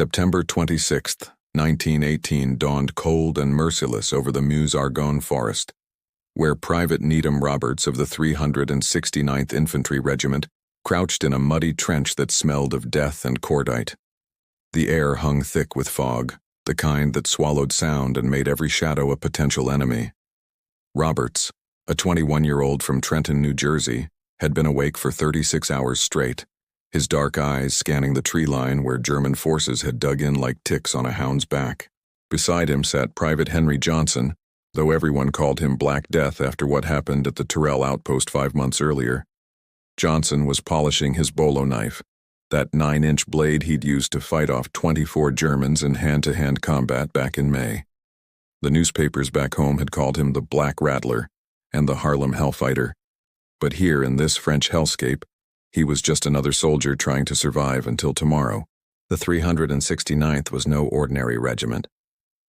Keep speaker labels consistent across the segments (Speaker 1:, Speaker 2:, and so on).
Speaker 1: September 26th, 1918 dawned cold and merciless over the Meuse-Argonne forest, where Private Needham Roberts of the 369th Infantry Regiment crouched in a muddy trench that smelled of death and cordite. The air hung thick with fog, the kind that swallowed sound and made every shadow a potential enemy. Roberts, a 21-year-old from Trenton, New Jersey, had been awake for 36 hours straight, his dark eyes scanning the tree line where German forces had dug in like ticks on a hound's back. Beside him sat Private Henry Johnson, though everyone called him Black Death after what happened at the Tyrrell outpost 5 months earlier. Johnson was polishing his bolo knife, that 9-inch blade he'd used to fight off 24 Germans in hand-to-hand combat back in May. The newspapers back home had called him the Black Rattler and the Harlem Hellfighter. But here in this French hellscape, he was just another soldier trying to survive until tomorrow. The 369th was no ordinary regiment.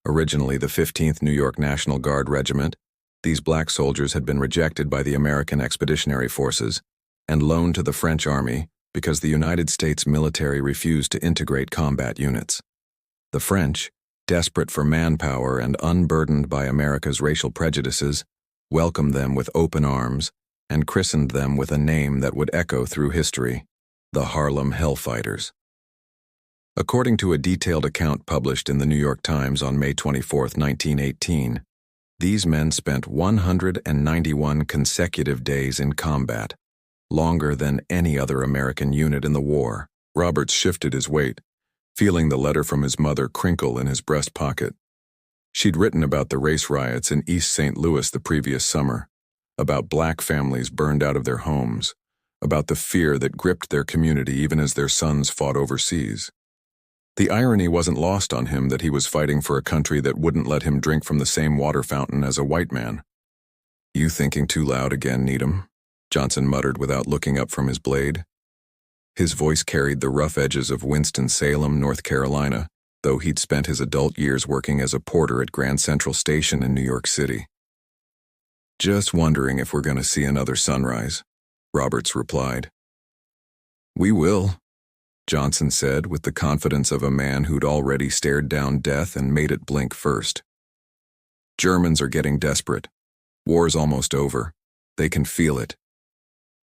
Speaker 1: Originally the 15th New York National Guard Regiment, these black soldiers had been rejected by the American Expeditionary Forces and loaned to the French Army because the United States military refused to integrate combat units. The French, desperate for manpower and unburdened by America's racial prejudices, welcomed them with open arms and christened them with a name that would echo through history: the Harlem Hellfighters. According to a detailed account published in the New York Times on May 24, 1918, these men spent 191 consecutive days in combat, longer than any other American unit in the war. Roberts shifted his weight, feeling the letter from his mother crinkle in his breast pocket. She'd written about the race riots in East St. Louis the previous summer, about black families burned out of their homes, about the fear that gripped their community even as their sons fought overseas. The irony wasn't lost on him that he was fighting for a country that wouldn't let him drink from the same water fountain as a white man. "You thinking too loud again, Needham?" Johnson muttered without looking up from his blade. His voice carried the rough edges of Winston-Salem, North Carolina, though he'd spent his adult years working as a porter at Grand Central Station in New York City. "Just wondering if we're going to see another sunrise," Roberts replied. "We will," Johnson said with the confidence of a man who'd already stared down death and made it blink first. "Germans are getting desperate. War's almost over. They can feel it."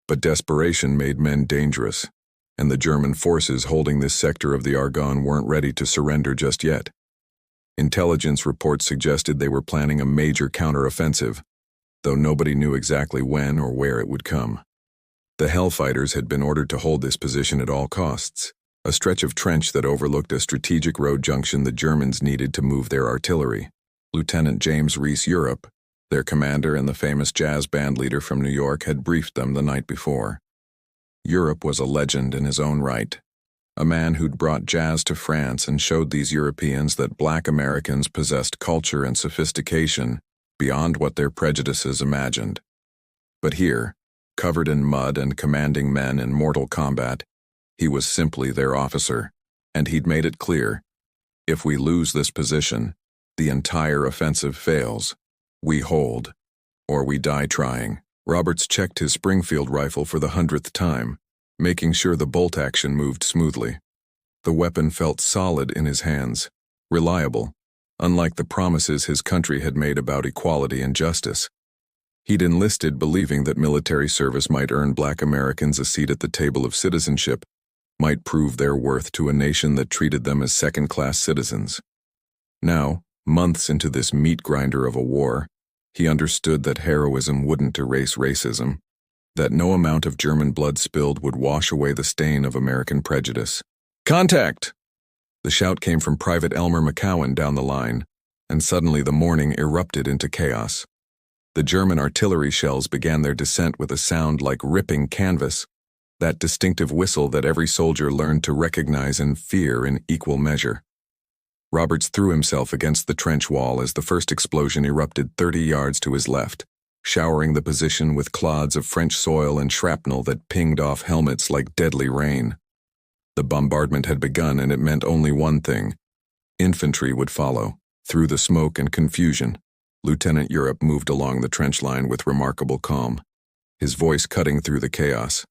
Speaker 1: But desperation made men dangerous, and the German forces holding this sector of the Argonne weren't ready to surrender just yet. Intelligence reports suggested they were planning a major counteroffensive, though nobody knew exactly when or where it would come. The Hellfighters had been ordered to hold this position at all costs, a stretch of trench that overlooked a strategic road junction the Germans needed to move their artillery. Lieutenant James Reese Europe, their commander and the famous jazz band leader from New York, had briefed them the night before. Europe was a legend in his own right, a man who'd brought jazz to France and showed these Europeans that black Americans possessed culture and sophistication beyond what their prejudices imagined. But here, covered in mud and commanding men in mortal combat, he was simply their officer, and he'd made it clear: if we lose this position, the entire offensive fails. We hold, or we die trying. Roberts checked his Springfield rifle for the 100th time, making sure the bolt action moved smoothly. The weapon felt solid in his hands, reliable, unlike the promises his country had made about equality and justice. He'd enlisted believing that military service might earn black Americans a seat at the table of citizenship, might prove their worth to a nation that treated them as second-class citizens. Now, months into this meat grinder of a war, he understood that heroism wouldn't erase racism, that no amount of German blood spilled would wash away the stain of American prejudice. "Contact!" The shout came from Private Elmer McCowan down the line, and suddenly the morning erupted into chaos. The German artillery shells began their descent with a sound like ripping canvas, that distinctive whistle that every soldier learned to recognize and fear in equal measure. Roberts threw himself against the trench wall as the first explosion erupted 30 yards to his left, showering the position with clods of French soil and shrapnel that pinged off helmets like deadly rain. The bombardment had begun, and it meant only one thing: infantry would follow. Through the smoke and confusion, Lieutenant Europe moved along the trench line with remarkable calm, his voice cutting through the chaos.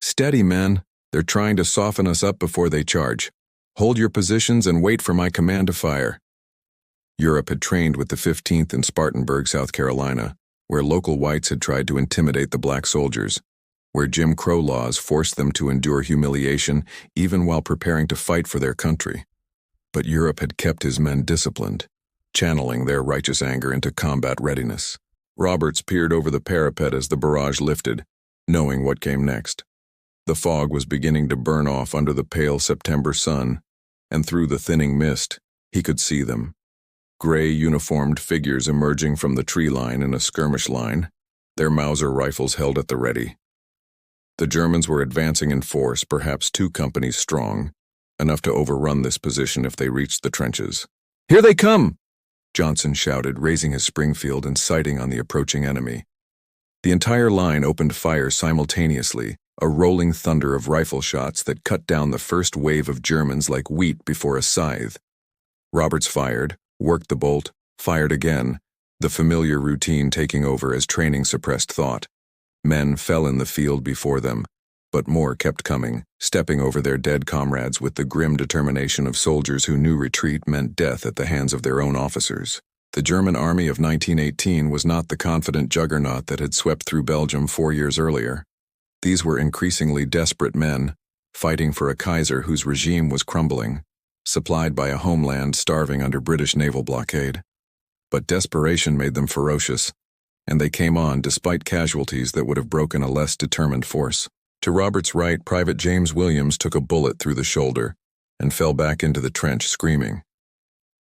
Speaker 1: "Steady, men. They're trying to soften us up before they charge. Hold your positions and wait for my command to fire. Europe had trained with the 15th in Spartanburg, South Carolina, where local whites had tried to intimidate the black soldiers, where Jim Crow laws forced them to endure humiliation even while preparing to fight for their country. But Europe had kept his men disciplined, channeling their righteous anger into combat readiness. Roberts peered over the parapet as the barrage lifted, knowing what came next. The fog was beginning to burn off under the pale September sun, and through the thinning mist, he could see them. Gray uniformed figures emerging from the tree line in a skirmish line, their Mauser rifles held at the ready. The Germans were advancing in force, perhaps 2 companies strong, enough to overrun this position if they reached the trenches. "Here they come!" Johnson shouted, raising his Springfield and sighting on the approaching enemy. The entire line opened fire simultaneously, a rolling thunder of rifle shots that cut down the first wave of Germans like wheat before a scythe. Roberts fired, worked the bolt, fired again, the familiar routine taking over as training suppressed thought. Men fell in the field before them, but more kept coming, stepping over their dead comrades with the grim determination of soldiers who knew retreat meant death at the hands of their own officers. The German army of 1918 was not the confident juggernaut that had swept through Belgium 4 years earlier. These were increasingly desperate men, fighting for a Kaiser whose regime was crumbling, supplied by a homeland starving under British naval blockade. But desperation made them ferocious, and they came on despite casualties that would have broken a less determined force. To Robert's right, Private James Williams took a bullet through the shoulder and fell back into the trench screaming.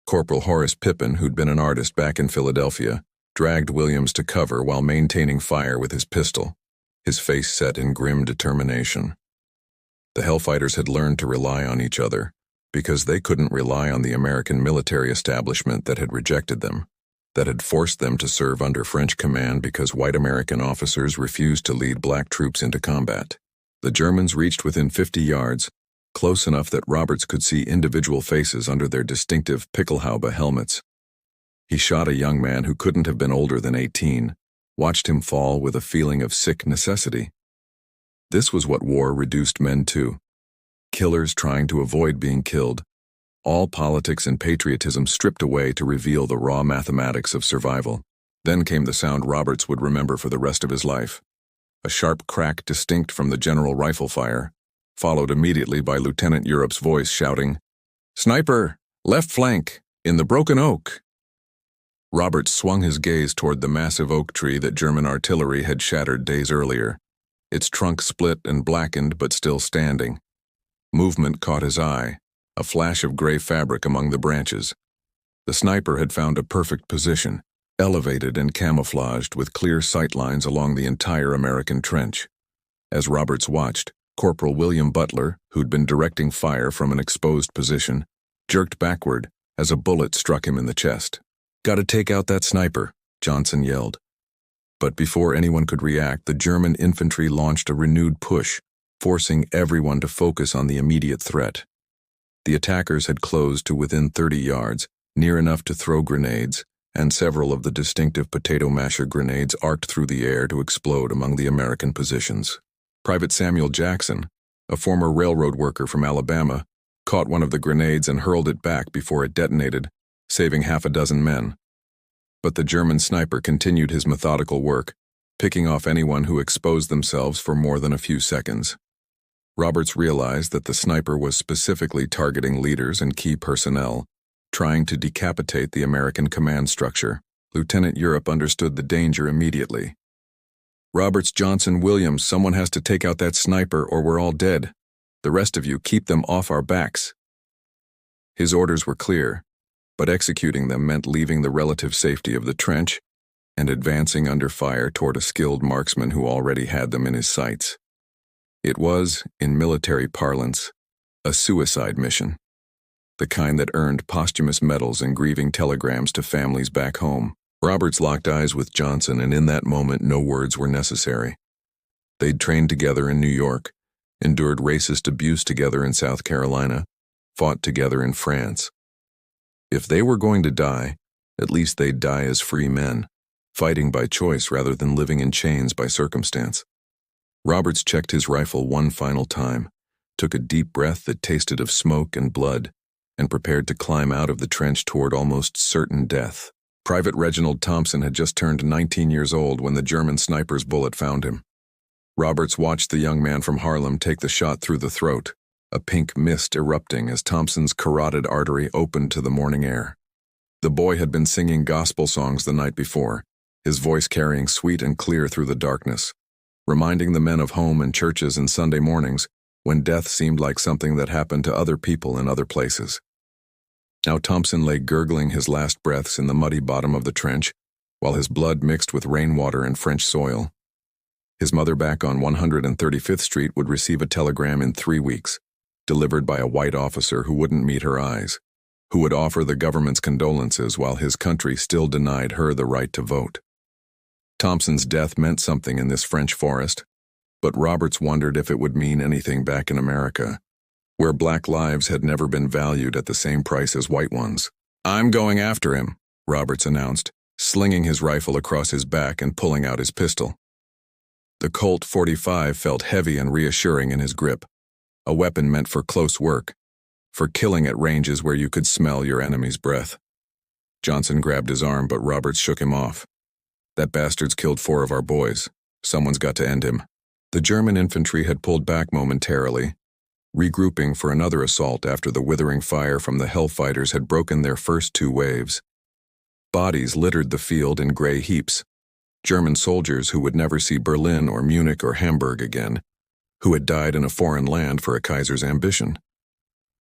Speaker 1: Corporal Horace Pippin, who'd been an artist back in Philadelphia, dragged Williams to cover while maintaining fire with his pistol, his face set in grim determination. The Hellfighters had learned to rely on each other because they couldn't rely on the American military establishment that had rejected them, that had forced them to serve under French command because white American officers refused to lead black troops into combat. The Germans reached within 50 yards, close enough that Roberts could see individual faces under their distinctive Pickelhaube helmets. He shot a young man who couldn't have been older than 18, watched him fall with a feeling of sick necessity. This was what war reduced men to. Killers trying to avoid being killed. All politics and patriotism stripped away to reveal the raw mathematics of survival. Then came the sound Roberts would remember for the rest of his life. A sharp crack distinct from the general rifle fire, followed immediately by Lieutenant Europe's voice shouting, "Sniper, left flank, in the broken oak." Roberts swung his gaze toward the massive oak tree that German artillery had shattered days earlier, its trunk split and blackened but still standing. Movement caught his eye, a flash of gray fabric among the branches. The sniper had found a perfect position, elevated and camouflaged with clear sight lines along the entire American trench. As Roberts watched, Corporal William Butler, who'd been directing fire from an exposed position, jerked backward as a bullet struck him in the chest. "Gotta take out that sniper," Johnson yelled. But before anyone could react, the German infantry launched a renewed push, forcing everyone to focus on the immediate threat. The attackers had closed to within 30 yards, near enough to throw grenades, and several of the distinctive potato masher grenades arced through the air to explode among the American positions. Private Samuel Jackson, a former railroad worker from Alabama, caught one of the grenades and hurled it back before it detonated, saving half a dozen men. But the German sniper continued his methodical work, picking off anyone who exposed themselves for more than a few seconds. Roberts realized that the sniper was specifically targeting leaders and key personnel, trying to decapitate the American command structure. Lieutenant Europe understood the danger immediately. "Roberts, Johnson, Williams, someone has to take out that sniper or we're all dead. The rest of you keep them off our backs." His orders were clear, but executing them meant leaving the relative safety of the trench and advancing under fire toward a skilled marksman who already had them in his sights. It was, in military parlance, a suicide mission, the kind that earned posthumous medals and grieving telegrams to families back home. Roberts locked eyes with Johnson, and in that moment no words were necessary. They'd trained together in New York, endured racist abuse together in South Carolina, fought together in France. If they were going to die, at least they'd die as free men, fighting by choice rather than living in chains by circumstance. Roberts checked his rifle one final time, took a deep breath that tasted of smoke and blood, and prepared to climb out of the trench toward almost certain death. Private Reginald Thompson had just turned 19 years old when the German sniper's bullet found him. Roberts watched the young man from Harlem take the shot through the throat, a pink mist erupting as Thompson's carotid artery opened to the morning air. The boy had been singing gospel songs the night before, his voice carrying sweet and clear through the darkness, reminding the men of home and churches and Sunday mornings when death seemed like something that happened to other people in other places. Now Thompson lay gurgling his last breaths in the muddy bottom of the trench, while his blood mixed with rainwater and French soil. His mother back on 135th Street would receive a telegram in 3 weeks, delivered by a white officer who wouldn't meet her eyes, who would offer the government's condolences while his country still denied her the right to vote. Thompson's death meant something in this French forest, but Roberts wondered if it would mean anything back in America, where black lives had never been valued at the same price as white ones. "I'm going after him," Roberts announced, slinging his rifle across his back and pulling out his pistol. The Colt .45 felt heavy and reassuring in his grip, a weapon meant for close work, for killing at ranges where you could smell your enemy's breath. Johnson grabbed his arm, but Roberts shook him off. "That bastard's killed 4 of our boys. Someone's got to end him." The German infantry had pulled back momentarily, regrouping for another assault after the withering fire from the Hellfighters had broken their first 2 waves. Bodies littered the field in gray heaps, German soldiers who would never see Berlin or Munich or Hamburg again, who had died in a foreign land for a Kaiser's ambition.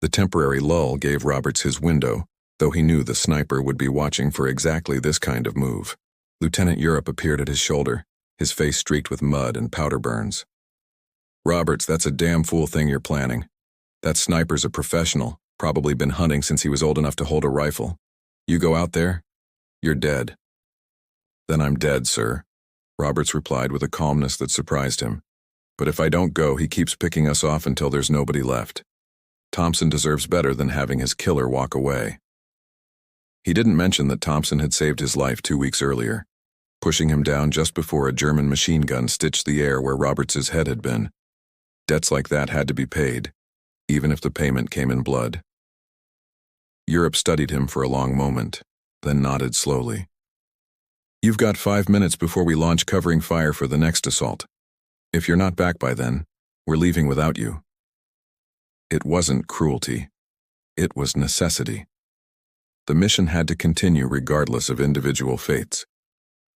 Speaker 1: The temporary lull gave Roberts his window, though he knew the sniper would be watching for exactly this kind of move. Lieutenant Europe appeared at his shoulder, his face streaked with mud and powder burns. "Roberts, that's a damn fool thing you're planning. That sniper's a professional, probably been hunting since he was old enough to hold a rifle. You go out there, you're dead." "Then I'm dead, sir," Roberts replied with a calmness that surprised him. "But if I don't go, he keeps picking us off until there's nobody left. Thompson deserves better than having his killer walk away." He didn't mention that Thompson had saved his life 2 weeks earlier, pushing him down just before a German machine gun stitched the air where Roberts's head had been. Debts like that had to be paid, even if the payment came in blood. Europe studied him for a long moment, then nodded slowly. "You've got 5 minutes before we launch covering fire for the next assault. If you're not back by then, we're leaving without you." It wasn't cruelty. It was necessity. The mission had to continue regardless of individual fates.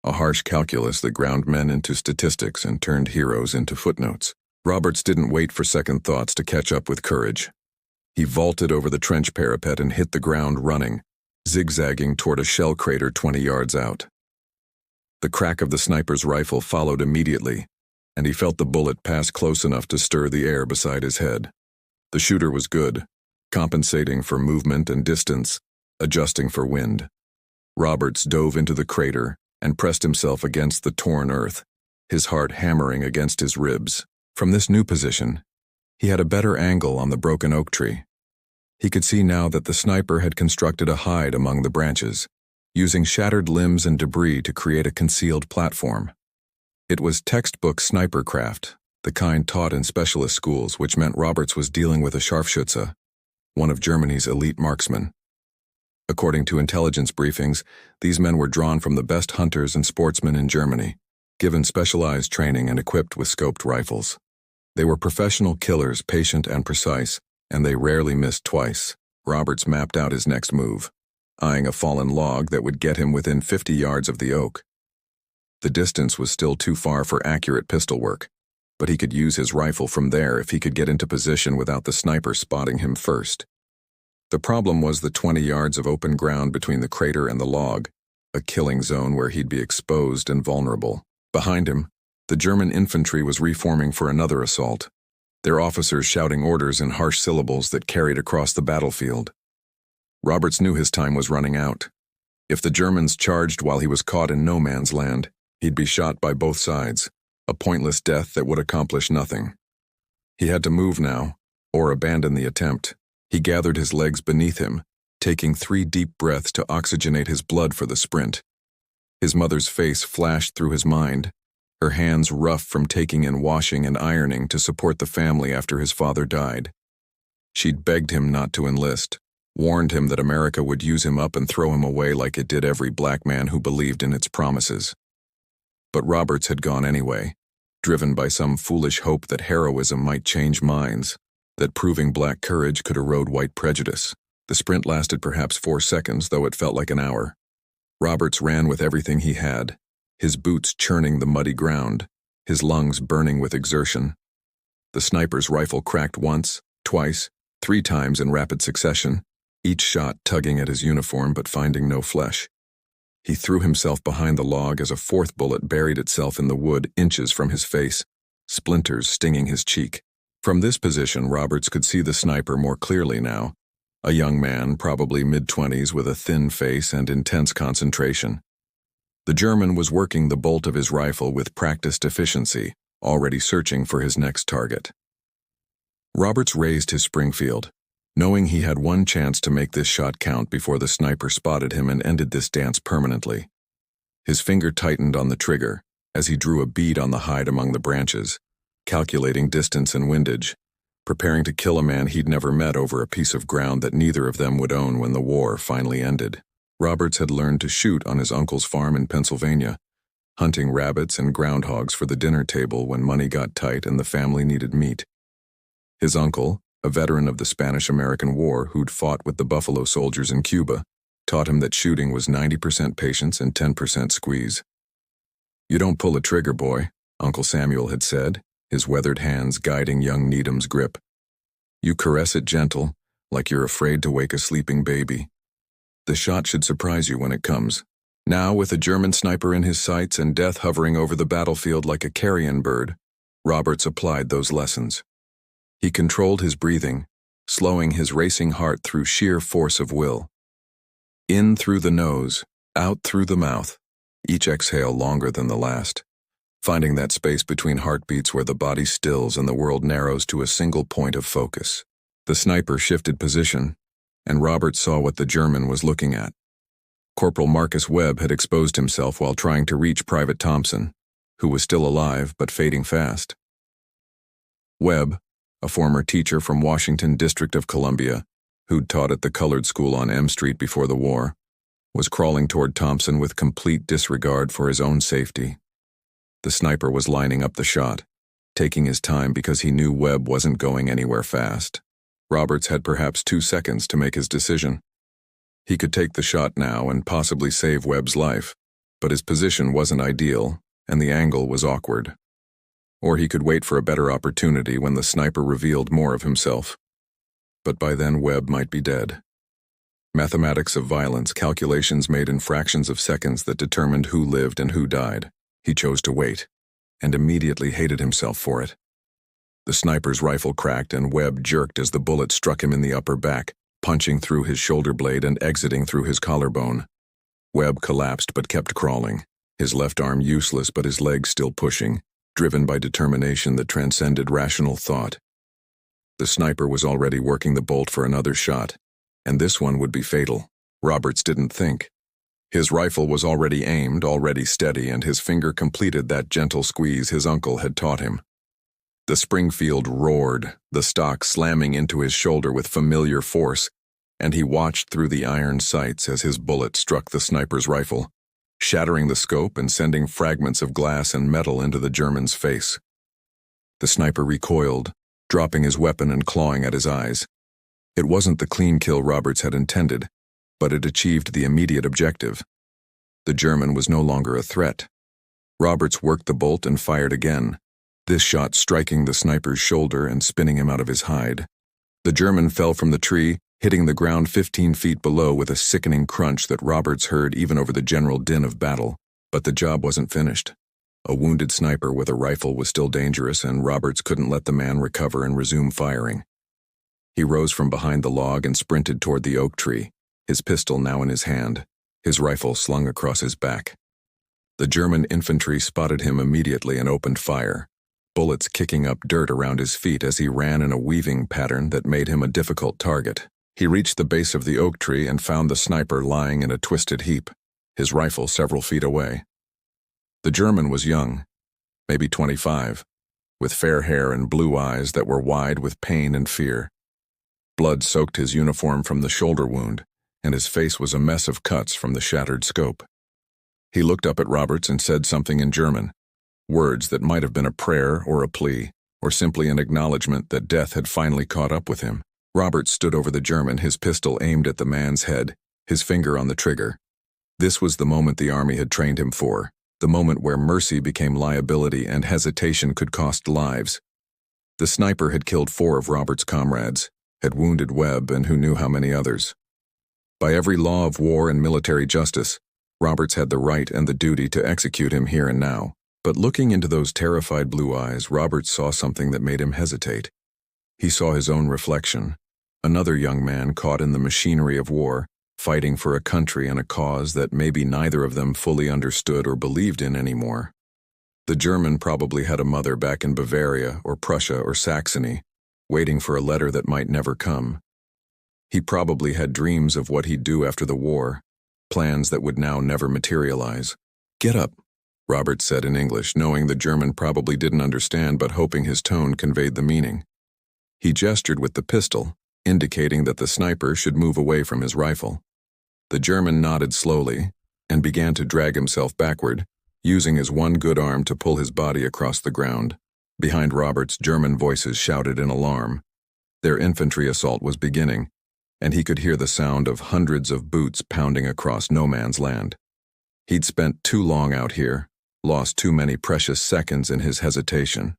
Speaker 1: A harsh calculus that ground men into statistics and turned heroes into footnotes. Roberts didn't wait for second thoughts to catch up with courage. He vaulted over the trench parapet and hit the ground running, zigzagging toward a shell crater 20 yards out. The crack of the sniper's rifle followed immediately, and he felt the bullet pass close enough to stir the air beside his head. The shooter was good, compensating for movement and distance, adjusting for wind. Roberts dove into the crater and pressed himself against the torn earth, his heart hammering against his ribs. From this new position, he had a better angle on the broken oak tree. He could see now that the sniper had constructed a hide among the branches, using shattered limbs and debris to create a concealed platform. It was textbook sniper craft, the kind taught in specialist schools, which meant Roberts was dealing with a Scharfschütze, one of Germany's elite marksmen. According to intelligence briefings, these men were drawn from the best hunters and sportsmen in Germany, given specialized training and equipped with scoped rifles. They were professional killers, patient and precise, and they rarely missed twice. Roberts mapped out his next move, eyeing a fallen log that would get him within 50 yards of the oak. The distance was still too far for accurate pistol work, but he could use his rifle from there if he could get into position without the sniper spotting him first. The problem was the 20 yards of open ground between the crater and the log, a killing zone where he'd be exposed and vulnerable. Behind him, the German infantry was reforming for another assault, their officers shouting orders in harsh syllables that carried across the battlefield. Roberts knew his time was running out. If the Germans charged while he was caught in no man's land, he'd be shot by both sides, a pointless death that would accomplish nothing. He had to move now, or abandon the attempt. He gathered his legs beneath him, taking 3 deep breaths to oxygenate his blood for the sprint. His mother's face flashed through his mind, her hands rough from taking in washing and ironing to support the family after his father died. She'd begged him not to enlist, warned him that America would use him up and throw him away like it did every black man who believed in its promises. But Roberts had gone anyway, driven by some foolish hope that heroism might change minds, that proving black courage could erode white prejudice. The sprint lasted perhaps 4 seconds, though it felt like an hour. Roberts ran with everything he had, his boots churning the muddy ground, his lungs burning with exertion. The sniper's rifle cracked once, twice, 3 times in rapid succession, each shot tugging at his uniform but finding no flesh. He threw himself behind the log as a 4th bullet buried itself in the wood inches from his face, splinters stinging his cheek. From this position, Roberts could see the sniper more clearly now, a young man, probably mid-20s, with a thin face and intense concentration. The German was working the bolt of his rifle with practiced efficiency, already searching for his next target. Roberts raised his Springfield, knowing he had one chance to make this shot count before the sniper spotted him and ended this dance permanently. His finger tightened on the trigger as he drew a bead on the hide among the branches, calculating distance and windage, preparing to kill a man he'd never met over a piece of ground that neither of them would own when the war finally ended. Roberts had learned to shoot on his uncle's farm in Pennsylvania, hunting rabbits and groundhogs for the dinner table when money got tight and the family needed meat. His uncle, a veteran of the Spanish-American War who'd fought with the Buffalo Soldiers in Cuba, taught him that shooting was 90% patience and 10% squeeze. "You don't pull a trigger, boy," Uncle Samuel had said, his weathered hands guiding young Needham's grip. "You caress it gentle, like you're afraid to wake a sleeping baby. The shot should surprise you when it comes." Now, with a German sniper in his sights and death hovering over the battlefield like a carrion bird, Roberts applied those lessons. He controlled his breathing, slowing his racing heart through sheer force of will. In through the nose, out through the mouth, each exhale longer than the last, finding that space between heartbeats where the body stills and the world narrows to a single point of focus. The sniper shifted position, and Roberts saw what the German was looking at. Corporal Marcus Webb had exposed himself while trying to reach Private Thompson, who was still alive but fading fast. Webb, a former teacher from Washington, District of Columbia, who'd taught at the colored school on M Street before the war, was crawling toward Thompson with complete disregard for his own safety. The sniper was lining up the shot, taking his time because he knew Webb wasn't going anywhere fast. Roberts had perhaps 2 seconds to make his decision. He could take the shot now and possibly save Webb's life, but his position wasn't ideal, and the angle was awkward. Or he could wait for a better opportunity when the sniper revealed more of himself. But by then Webb might be dead. Mathematics of violence, calculations made in fractions of seconds that determined who lived and who died. He chose to wait, and immediately hated himself for it. The sniper's rifle cracked and Webb jerked as the bullet struck him in the upper back, punching through his shoulder blade and exiting through his collarbone. Webb collapsed but kept crawling, his left arm useless but his legs still pushing, driven by determination that transcended rational thought. The sniper was already working the bolt for another shot, and this one would be fatal. Roberts didn't think. His rifle was already aimed, already steady, and his finger completed that gentle squeeze his uncle had taught him. The Springfield roared, the stock slamming into his shoulder with familiar force, and he watched through the iron sights as his bullet struck the sniper's rifle, shattering the scope and sending fragments of glass and metal into the German's face. The sniper recoiled, dropping his weapon and clawing at his eyes. It wasn't the clean kill Roberts had intended, but it achieved the immediate objective. The German was no longer a threat. Roberts worked the bolt and fired again, this shot striking the sniper's shoulder and spinning him out of his hide. The German fell from the tree, hitting the ground 15 feet below with a sickening crunch that Roberts heard even over the general din of battle. But the job wasn't finished. A wounded sniper with a rifle was still dangerous, and Roberts couldn't let the man recover and resume firing. He rose from behind the log and sprinted toward the oak tree, his pistol now in his hand, his rifle slung across his back. The German infantry spotted him immediately and opened fire, bullets kicking up dirt around his feet as he ran in a weaving pattern that made him a difficult target. He reached the base of the oak tree and found the sniper lying in a twisted heap, his rifle several feet away. The German was young, maybe 25, with fair hair and blue eyes that were wide with pain and fear. Blood soaked his uniform from the shoulder wound, and his face was a mess of cuts from the shattered scope. He looked up at Roberts and said something in German, words that might have been a prayer or a plea, or simply an acknowledgement that death had finally caught up with him. Roberts stood over the German, his pistol aimed at the man's head, his finger on the trigger. This was the moment the army had trained him for, the moment where mercy became liability and hesitation could cost lives. The sniper had killed 4 of Roberts' comrades, had wounded Webb and who knew how many others. By every law of war and military justice, Roberts had the right and the duty to execute him here and now. But looking into those terrified blue eyes, Roberts saw something that made him hesitate. He saw his own reflection, another young man caught in the machinery of war, fighting for a country and a cause that maybe neither of them fully understood or believed in anymore. The German probably had a mother back in Bavaria or Prussia or Saxony, waiting for a letter that might never come. He probably had dreams of what he'd do after the war, plans that would now never materialize. "Get up," Roberts said in English, knowing the German probably didn't understand but hoping his tone conveyed the meaning. He gestured with the pistol, indicating that the sniper should move away from his rifle. The German nodded slowly and began to drag himself backward, using his one good arm to pull his body across the ground. Behind Roberts, German voices shouted in alarm. Their infantry assault was beginning, and he could hear the sound of hundreds of boots pounding across no man's land. He'd spent too long out here, lost too many precious seconds in his hesitation.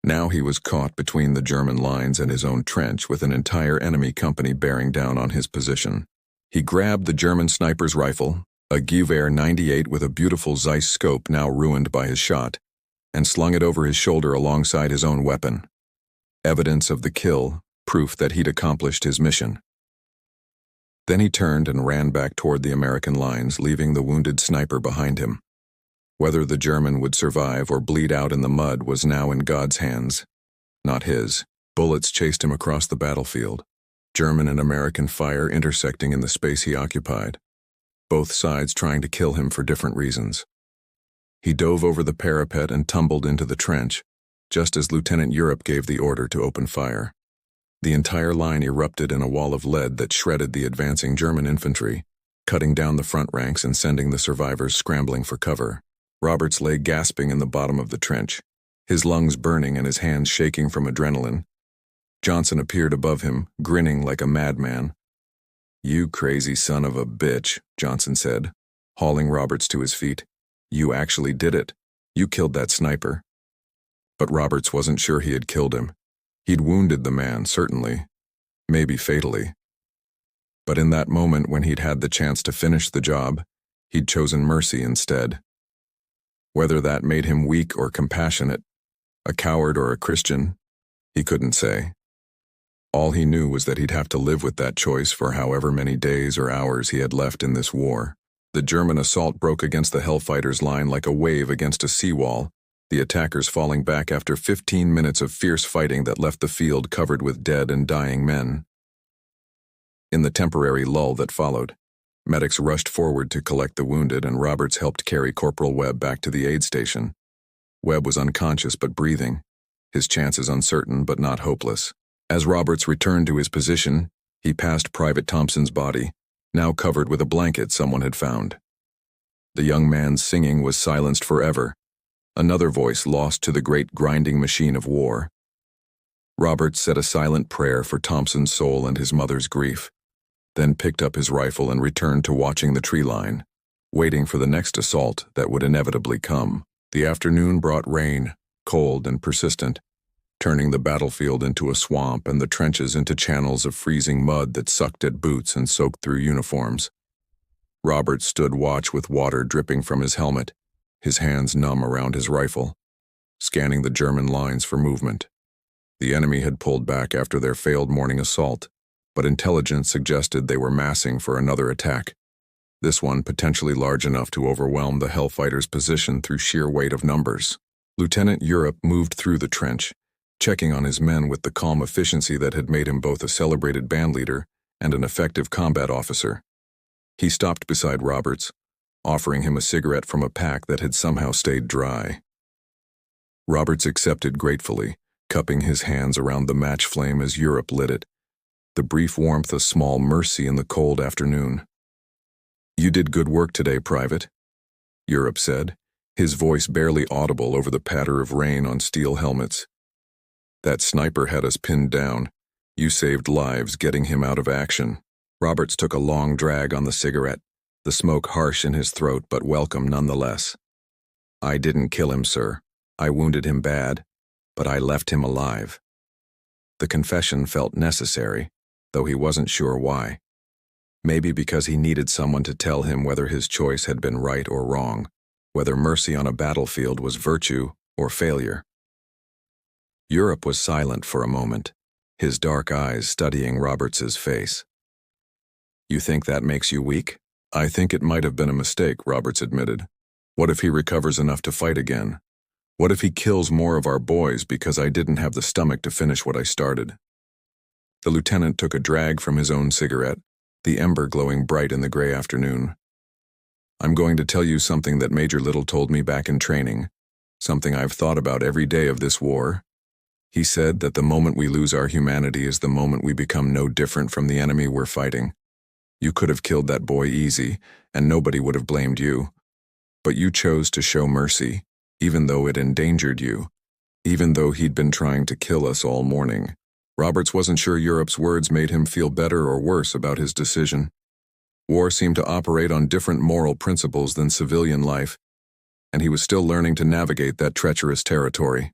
Speaker 1: Now he was caught between the German lines and his own trench with an entire enemy company bearing down on his position. He grabbed the German sniper's rifle, a Gewehr 98 with a beautiful Zeiss scope now ruined by his shot, and slung it over his shoulder alongside his own weapon. Evidence of the kill, proof that he'd accomplished his mission. Then he turned and ran back toward the American lines, leaving the wounded sniper behind him. Whether the German would survive or bleed out in the mud was now in God's hands, not his. Bullets chased him across the battlefield, German and American fire intersecting in the space he occupied, both sides trying to kill him for different reasons. He dove over the parapet and tumbled into the trench, just as Lieutenant Europe gave the order to open fire. The entire line erupted in a wall of lead that shredded the advancing German infantry, cutting down the front ranks and sending the survivors scrambling for cover. Roberts lay gasping in the bottom of the trench, his lungs burning and his hands shaking from adrenaline. Johnson appeared above him, grinning like a madman. "You crazy son of a bitch," Johnson said, hauling Roberts to his feet. "You actually did it. You killed that sniper." But Roberts wasn't sure he had killed him. He'd wounded the man, certainly, maybe fatally. But in that moment when he'd had the chance to finish the job, he'd chosen mercy instead. Whether that made him weak or compassionate, a coward or a Christian, he couldn't say. All he knew was that he'd have to live with that choice for however many days or hours he had left in this war. The German assault broke against the Hellfighters' line like a wave against a seawall, the attackers falling back after 15 minutes of fierce fighting that left the field covered with dead and dying men. In the temporary lull that followed, medics rushed forward to collect the wounded, and Roberts helped carry Corporal Webb back to the aid station. Webb was unconscious but breathing, his chances uncertain but not hopeless. As Roberts returned to his position, he passed Private Thompson's body, now covered with a blanket someone had found. The young man's singing was silenced forever, another voice lost to the great grinding machine of war. Roberts said a silent prayer for Thompson's soul and his mother's grief, then picked up his rifle and returned to watching the tree line, waiting for the next assault that would inevitably come. The afternoon brought rain, cold and persistent, turning the battlefield into a swamp and the trenches into channels of freezing mud that sucked at boots and soaked through uniforms. Roberts stood watch with water dripping from his helmet, his hands numb around his rifle, scanning the German lines for movement. The enemy had pulled back after their failed morning assault, but intelligence suggested they were massing for another attack, this one potentially large enough to overwhelm the Hellfighters' position through sheer weight of numbers. Lieutenant Europe moved through the trench, checking on his men with the calm efficiency that had made him both a celebrated bandleader and an effective combat officer. He stopped beside Roberts, offering him a cigarette from a pack that had somehow stayed dry. Roberts accepted gratefully, cupping his hands around the match flame as Europe lit it, the brief warmth a small mercy in the cold afternoon. "You did good work today, Private," Europe said, his voice barely audible over the patter of rain on steel helmets. "That sniper had us pinned down. You saved lives getting him out of action." Roberts took a long drag on the cigarette, the smoke harsh in his throat but welcome nonetheless. "I didn't kill him, sir. I wounded him bad, but I left him alive." The confession felt necessary, though he wasn't sure why. Maybe because he needed someone to tell him whether his choice had been right or wrong, whether mercy on a battlefield was virtue or failure. Europe was silent for a moment, his dark eyes studying Roberts's face. "You think that makes you weak?" "I think it might have been a mistake," Roberts admitted. "What if he recovers enough to fight again? What if he kills more of our boys because I didn't have the stomach to finish what I started?" The lieutenant took a drag from his own cigarette, the ember glowing bright in the gray afternoon. "I'm going to tell you something that Major Little told me back in training, something I've thought about every day of this war. He said that the moment we lose our humanity is the moment we become no different from the enemy we're fighting. You could have killed that boy easy, and nobody would have blamed you. But you chose to show mercy, even though it endangered you, even though he'd been trying to kill us all morning." Roberts wasn't sure Europe's words made him feel better or worse about his decision. War seemed to operate on different moral principles than civilian life, and he was still learning to navigate that treacherous territory.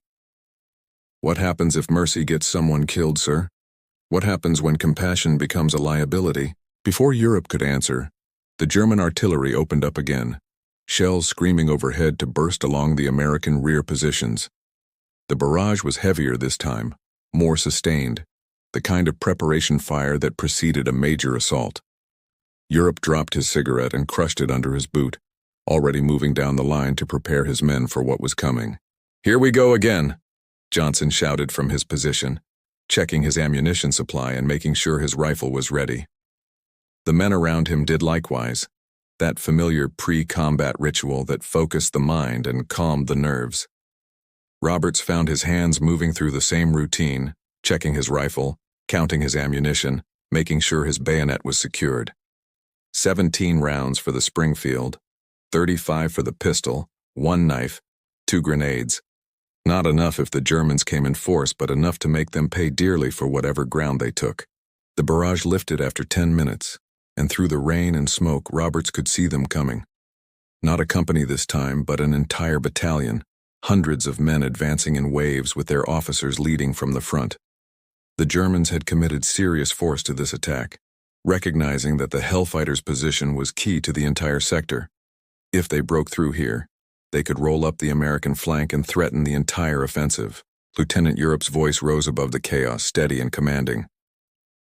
Speaker 1: "What happens if mercy gets someone killed, sir? What happens when compassion becomes a liability?" Before Europe could answer, the German artillery opened up again, shells screaming overhead to burst along the American rear positions. The barrage was heavier this time, more sustained, the kind of preparation fire that preceded a major assault. Europe dropped his cigarette and crushed it under his boot, already moving down the line to prepare his men for what was coming. "Here we go again," Johnson shouted from his position, checking his ammunition supply and making sure his rifle was ready. The men around him did likewise, that familiar pre-combat ritual that focused the mind and calmed the nerves. Roberts found his hands moving through the same routine, checking his rifle, counting his ammunition, making sure his bayonet was secured. 17 rounds for the Springfield, 35 for the pistol, 1 knife, 2 grenades. Not enough if the Germans came in force, but enough to make them pay dearly for whatever ground they took. The barrage lifted after 10 minutes, and through the rain and smoke Roberts could see them coming. Not a company this time, but an entire battalion, hundreds of men advancing in waves with their officers leading from the front. The Germans had committed serious force to this attack, recognizing that the Hellfighters' position was key to the entire sector. If they broke through here, they could roll up the American flank and threaten the entire offensive. Lieutenant Europe's voice rose above the chaos, steady and commanding.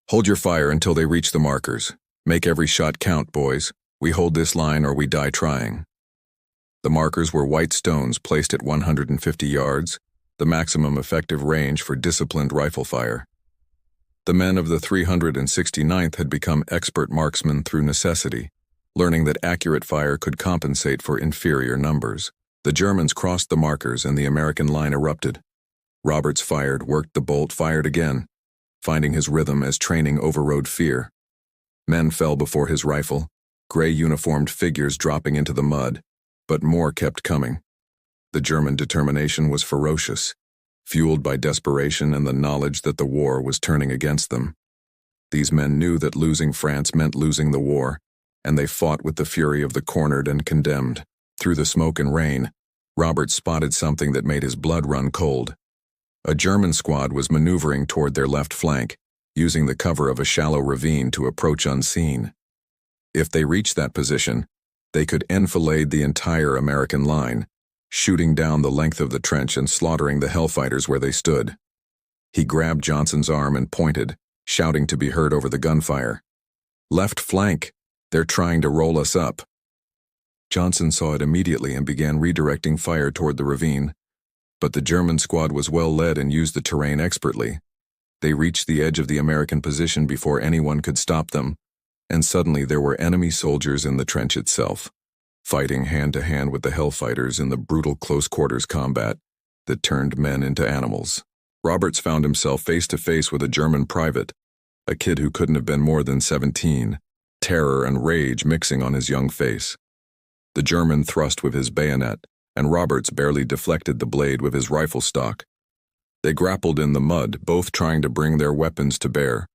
Speaker 1: "Hold your fire until they reach the markers. Make every shot count, boys. We hold this line or we die trying." The markers were white stones placed at 150 yards, the maximum effective range for disciplined rifle fire. The men of the 369th had become expert marksmen through necessity, learning that accurate fire could compensate for inferior numbers. The Germans crossed the markers and the American line erupted. Roberts fired, worked the bolt, fired again, finding his rhythm as training overrode fear. Men fell before his rifle, gray uniformed figures dropping into the mud, but more kept coming. The German determination was ferocious, fueled by desperation and the knowledge that the war was turning against them. These men knew that losing France meant losing the war, and they fought with the fury of the cornered and condemned. Through the smoke and rain, Roberts spotted something that made his blood run cold. A German squad was maneuvering toward their left flank, using the cover of a shallow ravine to approach unseen. If they reached that position, they could enfilade the entire American line, shooting down the length of the trench and slaughtering the Hellfighters where they stood. He grabbed Johnson's arm and pointed, shouting to be heard over the gunfire. "Left flank! They're trying to roll us up." Johnson saw it immediately and began redirecting fire toward the ravine. But the German squad was well led and used the terrain expertly. They reached the edge of the American position before anyone could stop them, and suddenly there were enemy soldiers in the trench itself, fighting hand-to-hand with the Hellfighters in the brutal close-quarters combat. that turned men into animals. Roberts found himself face to face with a German private, a kid who couldn't have been more than 17, terror and rage mixing on his young face. The German thrust with his bayonet, and Roberts barely deflected the blade with his rifle stock. They grappled in the mud, both trying to bring their weapons to bear,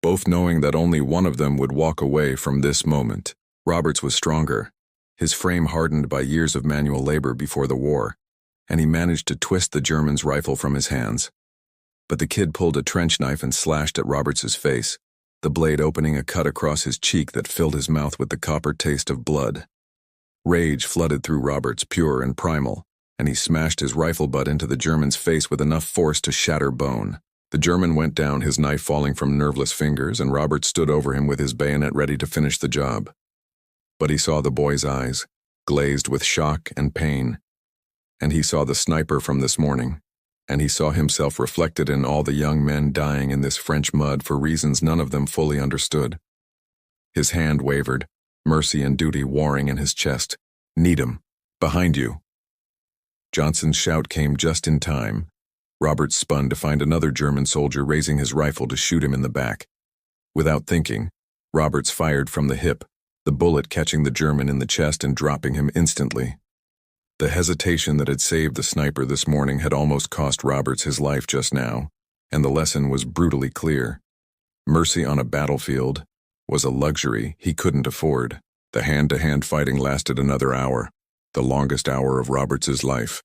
Speaker 1: both knowing that only one of them would walk away from this moment. Roberts was stronger, his frame hardened by years of manual labor before the war, and he managed to twist the German's rifle from his hands. But the kid pulled a trench knife and slashed at Roberts's face, the blade opening a cut across his cheek that filled his mouth with the copper taste of blood. Rage flooded through Roberts, pure and primal, and he smashed his rifle butt into the German's face with enough force to shatter bone. The German went down, his knife falling from nerveless fingers, and Roberts stood over him with his bayonet ready to finish the job. But he saw the boy's eyes, glazed with shock and pain. And he saw the sniper from this morning, and he saw himself reflected in all the young men dying in this French mud for reasons none of them fully understood. His hand wavered, mercy and duty warring in his chest. "Needham, behind you." Johnson's shout came just in time. Roberts spun to find another German soldier raising his rifle to shoot him in the back. Without thinking, Roberts fired from the hip, the bullet catching the German in the chest and dropping him instantly. The hesitation that had saved the sniper this morning had almost cost Roberts his life just now, and the lesson was brutally clear. Mercy on a battlefield was a luxury he couldn't afford. The hand-to-hand fighting lasted another hour, the longest hour of Roberts's life.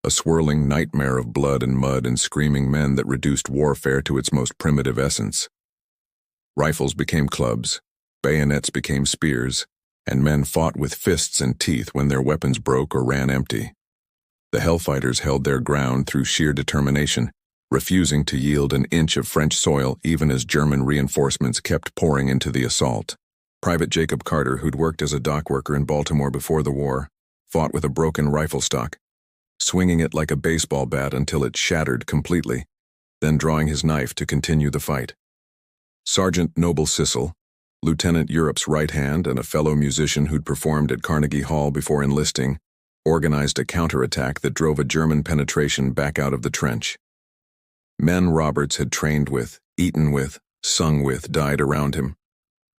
Speaker 1: A swirling nightmare of blood and mud and screaming men that reduced warfare to its most primitive essence. Rifles became clubs, bayonets became spears, and men fought with fists and teeth when their weapons broke or ran empty. The Hellfighters held their ground through sheer determination, refusing to yield an inch of French soil even as German reinforcements kept pouring into the assault. Private Jacob Carter, who'd worked as a dock worker in Baltimore before the war, fought with a broken rifle stock, swinging it like a baseball bat until it shattered completely, then drawing his knife to continue the fight. Sergeant Noble Sissel, Lieutenant Europe's right hand and a fellow musician who'd performed at Carnegie Hall before enlisting, organized a counterattack that drove a German penetration back out of the trench. Men Roberts had trained with, eaten with, sung with, died around him,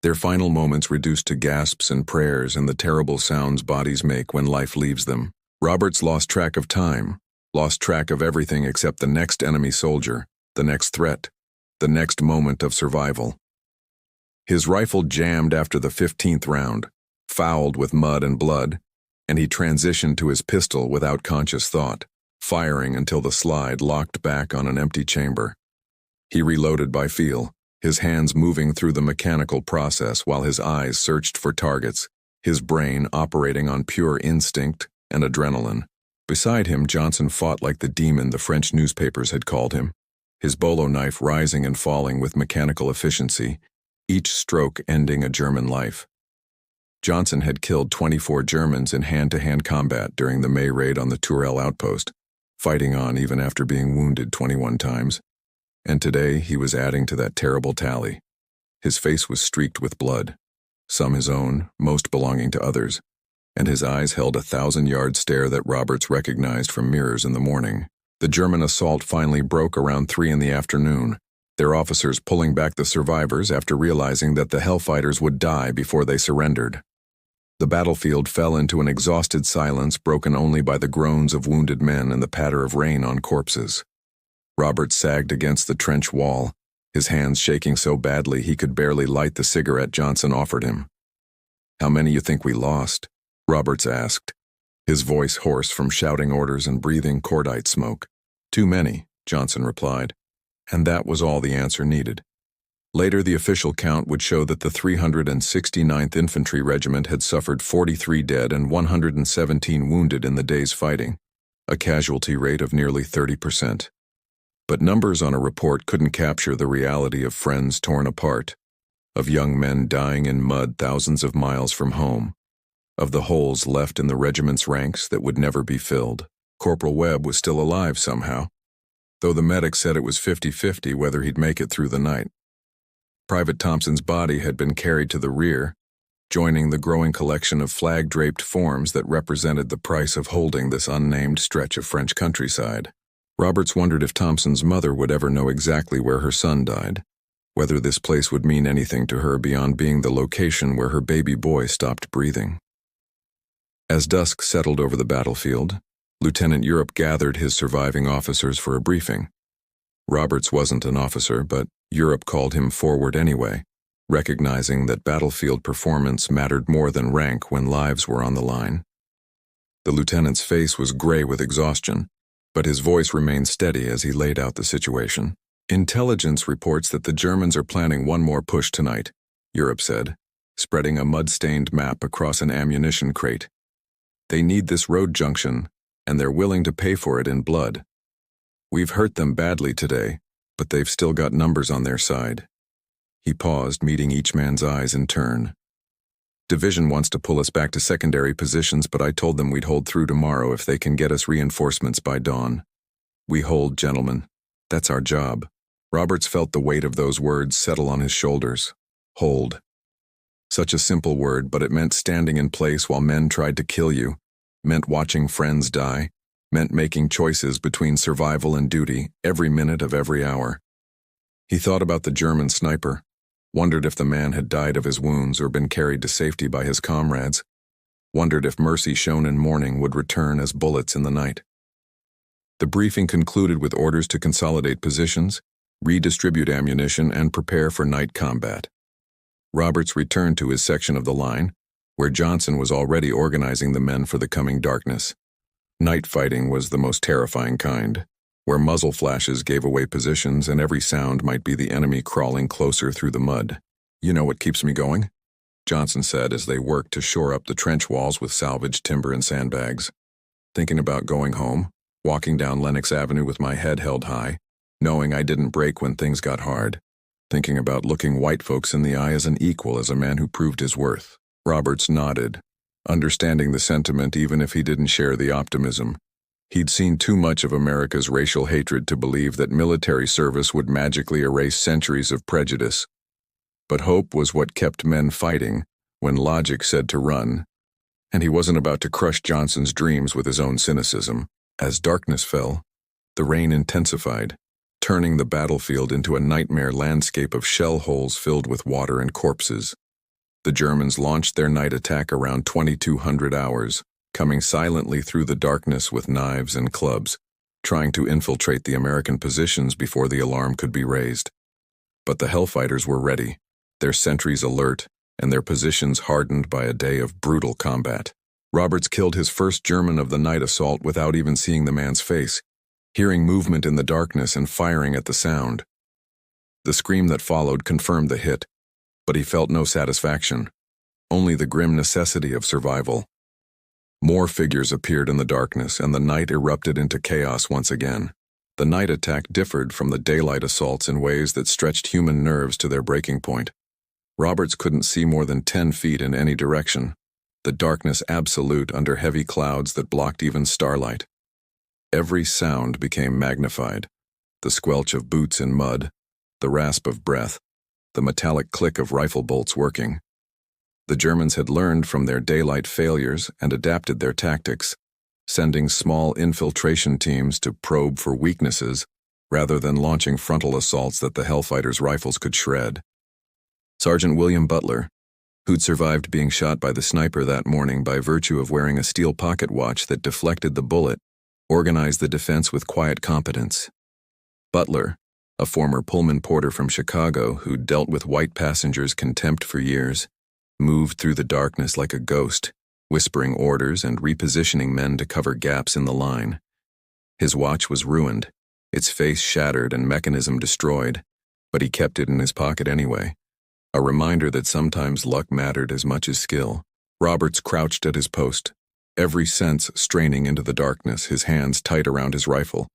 Speaker 1: their final moments reduced to gasps and prayers and the terrible sounds bodies make when life leaves them. Roberts lost track of time, lost track of everything except the next enemy soldier, the next threat, the next moment of survival. His rifle jammed after the 15th round, fouled with mud and blood, and he transitioned to his pistol without conscious thought, firing until the slide locked back on an empty chamber. He reloaded by feel, his hands moving through the mechanical process while his eyes searched for targets, his brain operating on pure instinct and adrenaline. Beside him, Johnson fought like the demon the French newspapers had called him, his bolo knife rising and falling with mechanical efficiency, each stroke ending a German life. Johnson had killed 24 Germans in hand-to-hand combat during the May raid on the Tourelle outpost, fighting on even after being wounded 21 times. And today he was adding to that terrible tally. His face was streaked with blood, some his own, most belonging to others, and his eyes held a 1,000-yard stare that Roberts recognized from mirrors in the morning. The German assault finally broke around 3 in the afternoon, their officers pulling back the survivors after realizing that the Hellfighters would die before they surrendered. The battlefield fell into an exhausted silence broken only by the groans of wounded men and the patter of rain on corpses. Roberts sagged against the trench wall, his hands shaking so badly he could barely light the cigarette Johnson offered him. "How many you think we lost?" Roberts asked, his voice hoarse from shouting orders and breathing cordite smoke. "Too many," Johnson replied, and that was all the answer needed. Later, the official count would show that the 369th Infantry Regiment had suffered 43 dead and 117 wounded in the day's fighting, a casualty rate of nearly 30%. But numbers on a report couldn't capture the reality of friends torn apart, of young men dying in mud thousands of miles from home, of the holes left in the regiment's ranks that would never be filled. Corporal Webb was still alive somehow, though the medic said it was 50-50 whether he'd make it through the night. Private Thompson's body had been carried to the rear, joining the growing collection of flag-draped forms that represented the price of holding this unnamed stretch of French countryside. Roberts wondered if Thompson's mother would ever know exactly where her son died, whether this place would mean anything to her beyond being the location where her baby boy stopped breathing. As dusk settled over the battlefield, Lieutenant Europe gathered his surviving officers for a briefing. Roberts wasn't an officer, but Europe called him forward anyway, recognizing that battlefield performance mattered more than rank when lives were on the line. The lieutenant's face was gray with exhaustion, but his voice remained steady as he laid out the situation. "Intelligence reports that the Germans are planning one more push tonight," Europe said, spreading a mud-stained map across an ammunition crate. "They need this road junction, and they're willing to pay for it in blood. We've hurt them badly today, but they've still got numbers on their side." He paused, meeting each man's eyes in turn. "Division wants to pull us back to secondary positions, but I told them we'd hold through tomorrow if they can get us reinforcements by dawn. We hold, gentlemen. That's our job." Roberts felt the weight of those words settle on his shoulders. Hold. Such a simple word, but it meant standing in place while men tried to kill you, meant watching friends die, meant making choices between survival and duty every minute of every hour. He thought about the German sniper, wondered if the man had died of his wounds or been carried to safety by his comrades, wondered if mercy shown in morning would return as bullets in the night. The briefing concluded with orders to consolidate positions, redistribute ammunition, and prepare for night combat. Roberts returned to his section of the line, where Johnson was already organizing the men for the coming darkness. Night fighting was the most terrifying kind, where muzzle flashes gave away positions and every sound might be the enemy crawling closer through the mud. "You know what keeps me going?" Johnson said as they worked to shore up the trench walls with salvaged timber and sandbags. "Thinking about going home, walking down Lenox Avenue with my head held high, knowing I didn't break when things got hard. Thinking about looking white folks in the eye as an equal, as a man who proved his worth." Roberts nodded, understanding the sentiment even if he didn't share the optimism. He'd seen too much of America's racial hatred to believe that military service would magically erase centuries of prejudice. But hope was what kept men fighting when logic said to run, and he wasn't about to crush Johnson's dreams with his own cynicism. As darkness fell, the rain intensified, turning the battlefield into a nightmare landscape of shell holes filled with water and corpses. The Germans launched their night attack around 2200 hours, coming silently through the darkness with knives and clubs, trying to infiltrate the American positions before the alarm could be raised. But the Hellfighters were ready, their sentries alert, and their positions hardened by a day of brutal combat. Roberts killed his first German of the night assault without even seeing the man's face, hearing movement in the darkness and firing at the sound. The scream that followed confirmed the hit, but he felt no satisfaction, only the grim necessity of survival. More figures appeared in the darkness, and the night erupted into chaos once again. The night attack differed from the daylight assaults in ways that stretched human nerves to their breaking point. Roberts couldn't see more than 10 feet in any direction, the darkness absolute under heavy clouds that blocked even starlight. Every sound became magnified, the squelch of boots in mud, the rasp of breath, the metallic click of rifle bolts working. The Germans had learned from their daylight failures and adapted their tactics, sending small infiltration teams to probe for weaknesses rather than launching frontal assaults that the Hellfighters' rifles could shred. Sergeant William Butler, who'd survived being shot by the sniper that morning by virtue of wearing a steel pocket watch that deflected the bullet, organized the defense with quiet competence. Butler, a former Pullman porter from Chicago who'd dealt with white passengers' contempt for years, moved through the darkness like a ghost, whispering orders and repositioning men to cover gaps in the line. His watch was ruined, its face shattered and mechanism destroyed, but he kept it in his pocket anyway, a reminder that sometimes luck mattered as much as skill. Roberts crouched at his post, every sense straining into the darkness, his hands tight around his rifle.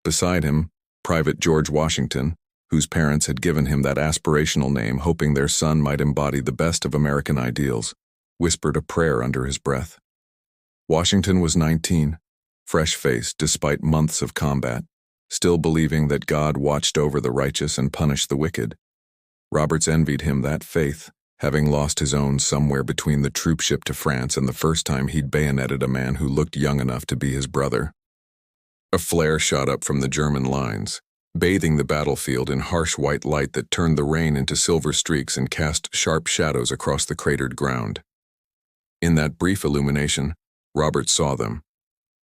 Speaker 1: Beside him, Private George Washington, whose parents had given him that aspirational name hoping their son might embody the best of American ideals, whispered a prayer under his breath. Washington was 19, fresh-faced despite months of combat, still believing that God watched over the righteous and punished the wicked. Roberts envied him that faith, having lost his own somewhere between the troop ship to France and the first time he'd bayoneted a man who looked young enough to be his brother. A flare shot up from the German lines, bathing the battlefield in harsh white light that turned the rain into silver streaks and cast sharp shadows across the cratered ground. In that brief illumination, Robert saw them.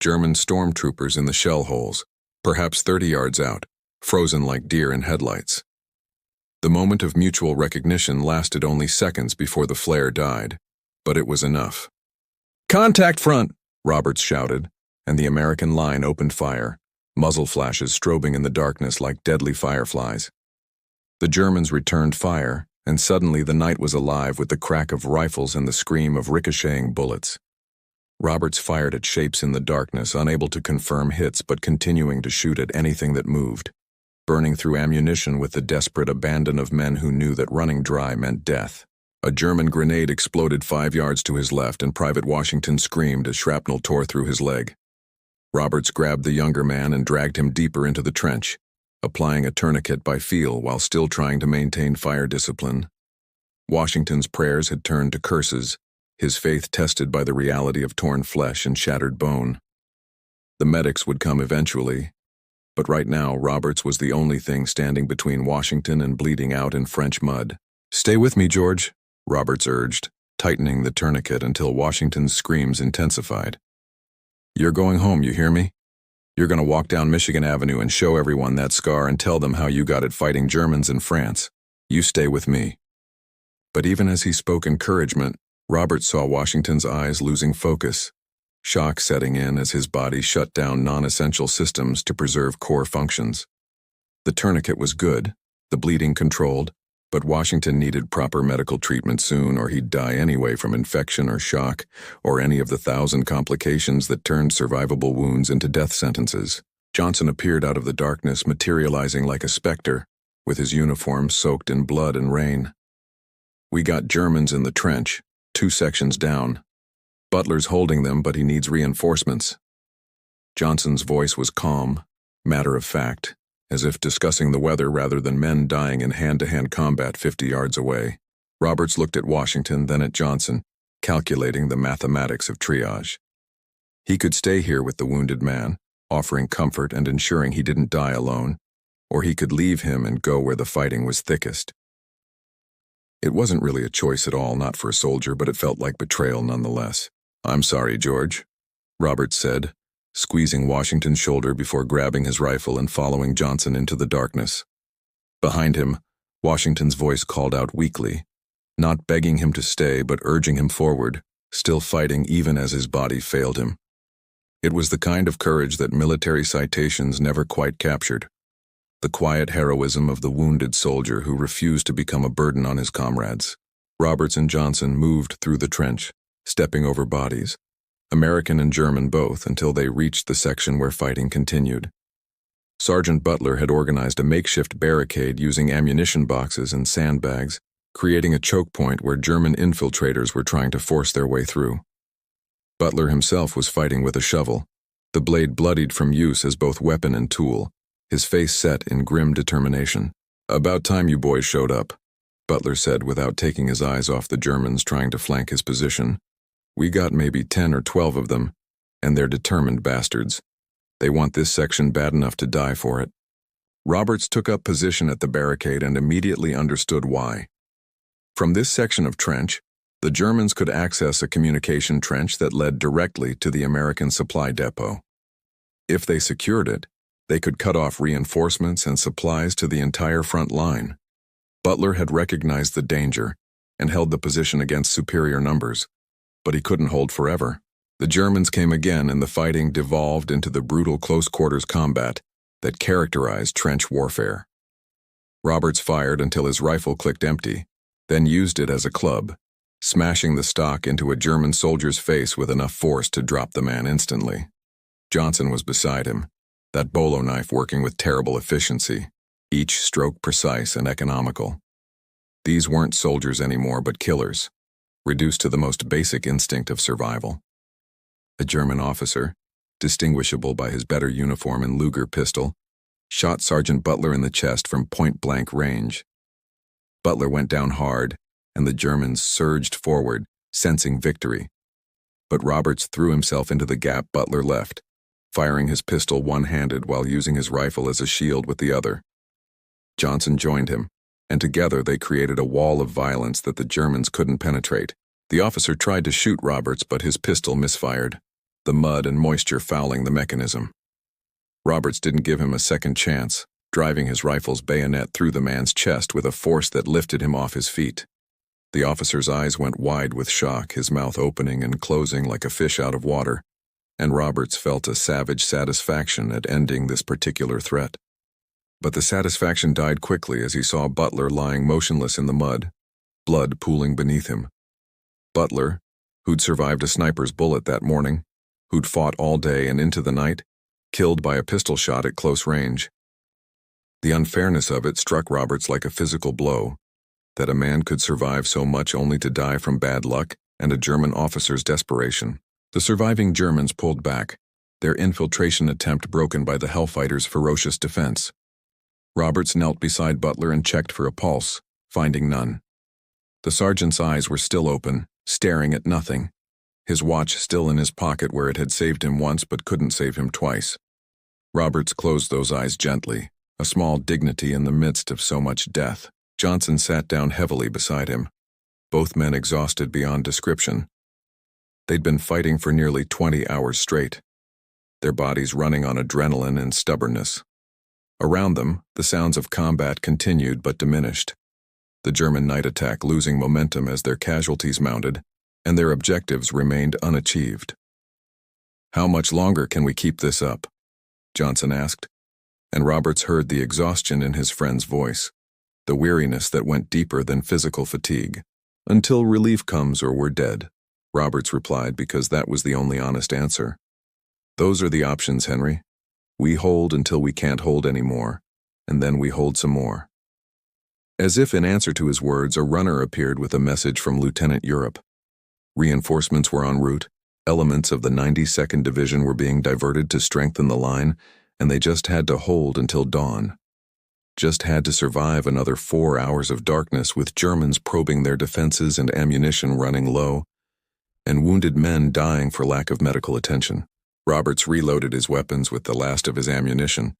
Speaker 1: German stormtroopers in the shell holes, perhaps 30 yards out, frozen like deer in headlights. The moment of mutual recognition lasted only seconds before the flare died, but it was enough. "Contact front!" Roberts shouted, and the American line opened fire, muzzle flashes strobing in the darkness like deadly fireflies. The Germans returned fire, and suddenly the night was alive with the crack of rifles and the scream of ricocheting bullets. Roberts fired at shapes in the darkness, unable to confirm hits but continuing to shoot at anything that moved, burning through ammunition with the desperate abandon of men who knew that running dry meant death. A German grenade exploded 5 yards to his left, and Private Washington screamed as shrapnel tore through his leg. Roberts grabbed the younger man and dragged him deeper into the trench, applying a tourniquet by feel while still trying to maintain fire discipline. Washington's prayers had turned to curses, his faith tested by the reality of torn flesh and shattered bone. The medics would come eventually, but right now Roberts was the only thing standing between Washington and bleeding out in French mud. "Stay with me, George," Roberts urged, tightening the tourniquet until Washington's screams intensified. "You're going home, you hear me? You're going to walk down Michigan Avenue and show everyone that scar and tell them how you got it fighting Germans in France. You stay with me." But even as he spoke encouragement, Roberts saw Washington's eyes losing focus, shock setting in as his body shut down non-essential systems to preserve core functions. The tourniquet was good, the bleeding controlled, but Washington needed proper medical treatment soon, or he'd die anyway from infection or shock, or any of the 1,000 complications that turned survivable wounds into death sentences. Johnson appeared out of the darkness, materializing like a specter, with his uniform soaked in blood and rain. "We got Germans in the trench, 2 sections down. Butler's holding them, but he needs reinforcements." Johnson's voice was calm, matter-of-fact, as if discussing the weather rather than men dying in hand-to-hand combat 50 yards away. Roberts looked at Washington, then at Johnson, calculating the mathematics of triage. He could stay here with the wounded man, offering comfort and ensuring he didn't die alone, or he could leave him and go where the fighting was thickest. It wasn't really a choice at all, not for a soldier, but it felt like betrayal nonetheless. "I'm sorry, George," Roberts said, squeezing Washington's shoulder before grabbing his rifle and following Johnson into the darkness. Behind him, Washington's voice called out weakly, not begging him to stay but urging him forward, still fighting even as his body failed him. It was the kind of courage that military citations never quite captured. The quiet heroism of the wounded soldier who refused to become a burden on his comrades. Roberts and Johnson moved through the trench, stepping over bodies, American and German both, until they reached the section where fighting continued. Sergeant Butler had organized a makeshift barricade using ammunition boxes and sandbags, creating a choke point where German infiltrators were trying to force their way through. Butler himself was fighting with a shovel, the blade bloodied from use as both weapon and tool, his face set in grim determination. "About time you boys showed up," Butler said without taking his eyes off the Germans trying to flank his position. "We got maybe 10 or 12 of them, and they're determined bastards. They want this section bad enough to die for it." Roberts took up position at the barricade and immediately understood why. From this section of trench, the Germans could access a communication trench that led directly to the American supply depot. If they secured it, they could cut off reinforcements and supplies to the entire front line. Butler had recognized the danger and held the position against superior numbers, but he couldn't hold forever. The Germans came again, and the fighting devolved into the brutal close-quarters combat that characterized trench warfare. Roberts fired until his rifle clicked empty, then used it as a club, smashing the stock into a German soldier's face with enough force to drop the man instantly. Johnson was beside him, that bolo knife working with terrible efficiency, each stroke precise and economical. These weren't soldiers anymore, but killers, reduced to the most basic instinct of survival. A German officer, distinguishable by his better uniform and Luger pistol, shot Sergeant Butler in the chest from point-blank range. Butler went down hard, and the Germans surged forward, sensing victory. But Roberts threw himself into the gap Butler left, firing his pistol one-handed while using his rifle as a shield with the other. Johnson joined him, and together they created a wall of violence that the Germans couldn't penetrate. The officer tried to shoot Roberts, but his pistol misfired, the mud and moisture fouling the mechanism. Roberts didn't give him a second chance, driving his rifle's bayonet through the man's chest with a force that lifted him off his feet. The officer's eyes went wide with shock, his mouth opening and closing like a fish out of water, and Roberts felt a savage satisfaction at ending this particular threat. But the satisfaction died quickly as he saw Butler lying motionless in the mud, blood pooling beneath him. Butler, who'd survived a sniper's bullet that morning, who'd fought all day and into the night, killed by a pistol shot at close range. The unfairness of it struck Roberts like a physical blow, that a man could survive so much only to die from bad luck and a German officer's desperation. The surviving Germans pulled back, their infiltration attempt broken by the Hellfighters' ferocious defense. Roberts knelt beside Butler and checked for a pulse, finding none. The sergeant's eyes were still open, staring at nothing, his watch still in his pocket where it had saved him once but couldn't save him twice. Roberts closed those eyes gently, a small dignity in the midst of so much death. Johnson sat down heavily beside him, both men exhausted beyond description. They'd been fighting for nearly 20 hours straight, their bodies running on adrenaline and stubbornness. Around them, the sounds of combat continued but diminished, the German night attack losing momentum as their casualties mounted, and their objectives remained unachieved. "How much longer can we keep this up?" Johnson asked, and Roberts heard the exhaustion in his friend's voice, the weariness that went deeper than physical fatigue. "Until relief comes or we're dead," Roberts replied, because that was the only honest answer. "Those are the options, Henry. We hold until we can't hold anymore, and then we hold some more." As if in answer to his words, a runner appeared with a message from Lieutenant Europe. Reinforcements were en route, elements of the 92nd Division were being diverted to strengthen the line, and they just had to hold until dawn. Just had to survive another 4 hours of darkness with Germans probing their defenses and ammunition running low, and wounded men dying for lack of medical attention. Roberts reloaded his weapons with the last of his ammunition,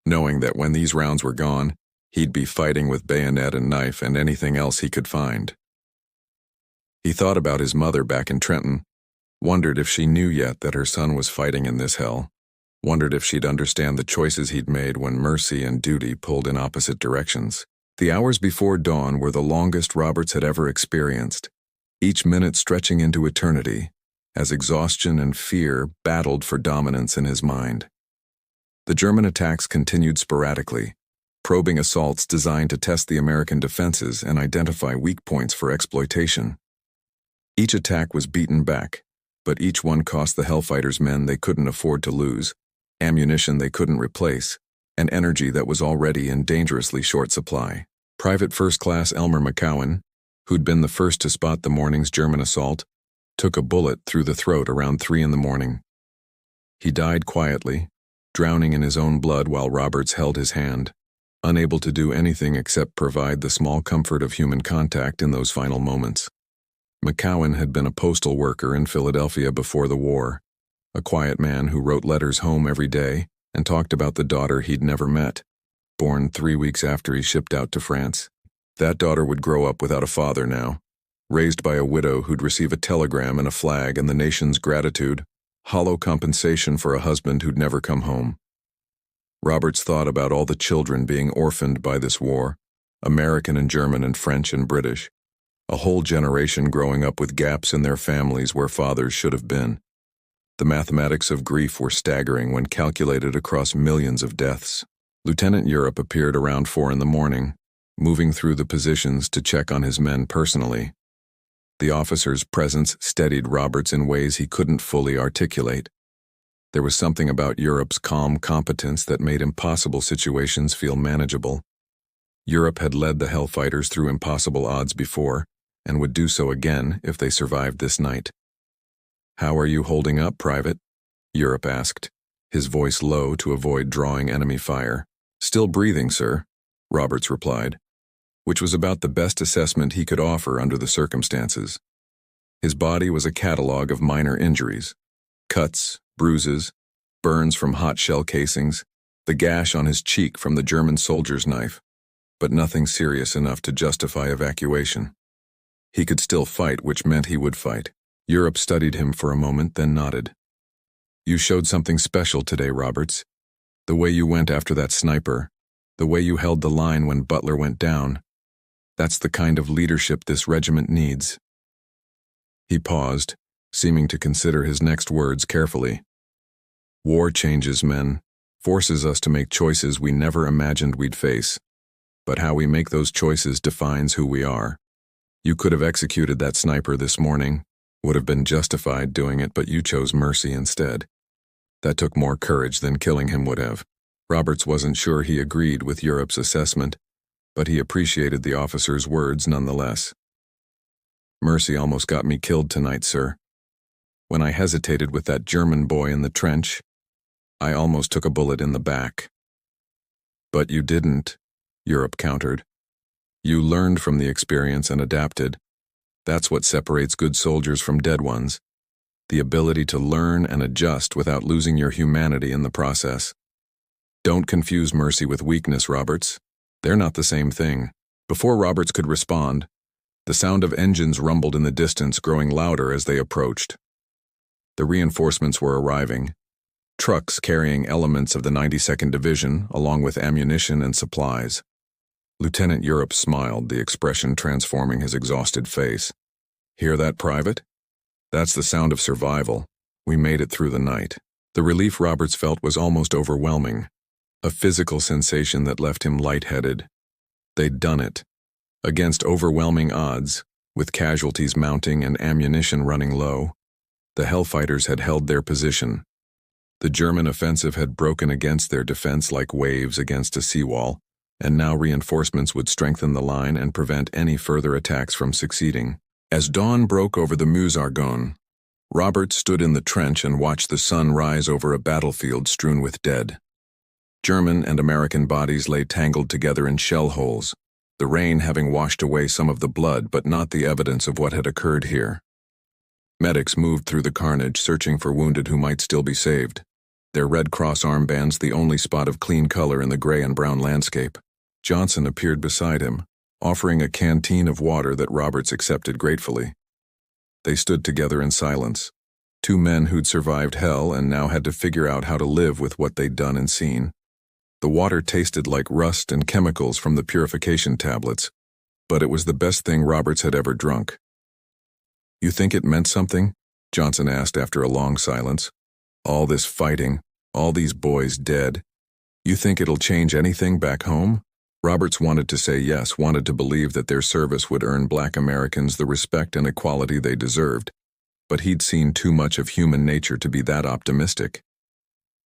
Speaker 1: knowing that when these rounds were gone, he'd be fighting with bayonet and knife and anything else he could find. He thought about his mother back in Trenton, wondered if she knew yet that her son was fighting in this hell, wondered if she'd understand the choices he'd made when mercy and duty pulled in opposite directions. The hours before dawn were the longest Roberts had ever experienced, each minute stretching into eternity, as exhaustion and fear battled for dominance in his mind. The German attacks continued sporadically, probing assaults designed to test the American defenses and identify weak points for exploitation. Each attack was beaten back, but each one cost the Hellfighters men they couldn't afford to lose, ammunition they couldn't replace, and energy that was already in dangerously short supply. Private First Class Elmer McCowan, who'd been the first to spot the morning's German assault, took a bullet through the throat around 3 a.m. He died quietly, drowning in his own blood while Roberts held his hand, unable to do anything except provide the small comfort of human contact in those final moments. McCowan had been a postal worker in Philadelphia before the war, a quiet man who wrote letters home every day and talked about the daughter he'd never met, born 3 weeks after he shipped out to France. That daughter would grow up without a father now, raised by a widow who'd receive a telegram and a flag and the nation's gratitude, hollow compensation for a husband who'd never come home. Roberts thought about all the children being orphaned by this war, American and German and French and British, a whole generation growing up with gaps in their families where fathers should have been. The mathematics of grief were staggering when calculated across millions of deaths. Lieutenant Europe appeared around 4 a.m, moving through the positions to check on his men personally. The officer's presence steadied Roberts in ways he couldn't fully articulate. There was something about Europe's calm competence that made impossible situations feel manageable. Europe had led the Hellfighters through impossible odds before, and would do so again if they survived this night. "How are you holding up, Private?" Europe asked, his voice low to avoid drawing enemy fire. "Still breathing, sir," Roberts replied. which was about the best assessment he could offer under the circumstances. His body was a catalog of minor injuries: cuts, bruises, burns from hot shell casings, the gash on his cheek from the German soldier's knife, but nothing serious enough to justify evacuation. He could still fight, which meant he would fight. Europe studied him for a moment, then nodded. "You showed something special today, Roberts. The way you went after that sniper, the way you held the line when Butler went down. That's the kind of leadership this regiment needs." He paused, seeming to consider his next words carefully. "War changes men, forces us to make choices we never imagined we'd face. But how we make those choices defines who we are. You could have executed that sniper this morning, would have been justified doing it, but you chose mercy instead. That took more courage than killing him would have." Roberts wasn't sure he agreed with Europe's assessment, but he appreciated the officer's words nonetheless. "Mercy almost got me killed tonight, sir. When I hesitated with that German boy in the trench, I almost took a bullet in the back." "But you didn't," Europe countered. "You learned from the experience and adapted. That's what separates good soldiers from dead ones. The ability to learn and adjust without losing your humanity in the process. Don't confuse mercy with weakness, Roberts. They're not the same thing." Before Roberts could respond, the sound of engines rumbled in the distance, growing louder as they approached. The reinforcements were arriving. Trucks carrying elements of the 92nd Division, along with ammunition and supplies. Lieutenant Europe smiled, the expression transforming his exhausted face. "Hear that, Private? That's the sound of survival. We made it through the night." The relief Roberts felt was almost overwhelming, a physical sensation that left him lightheaded. They'd done it. Against overwhelming odds, with casualties mounting and ammunition running low, the Hellfighters had held their position. The German offensive had broken against their defense like waves against a seawall, and now reinforcements would strengthen the line and prevent any further attacks from succeeding. As dawn broke over the Meuse-Argonne, Roberts stood in the trench and watched the sun rise over a battlefield strewn with dead. German and American bodies lay tangled together in shell holes, the rain having washed away some of the blood but not the evidence of what had occurred here. Medics moved through the carnage, searching for wounded who might still be saved, their Red Cross armbands the only spot of clean color in the gray and brown landscape. Johnson appeared beside him, offering a canteen of water that Roberts accepted gratefully. They stood together in silence, two men who'd survived hell and now had to figure out how to live with what they'd done and seen. The water tasted like rust and chemicals from the purification tablets, but it was the best thing Roberts had ever drunk. "You think it meant something?" Johnson asked after a long silence. "All this fighting, all these boys dead. You think it'll change anything back home?" Roberts wanted to say yes, wanted to believe that their service would earn Black Americans the respect and equality they deserved, but he'd seen too much of human nature to be that optimistic.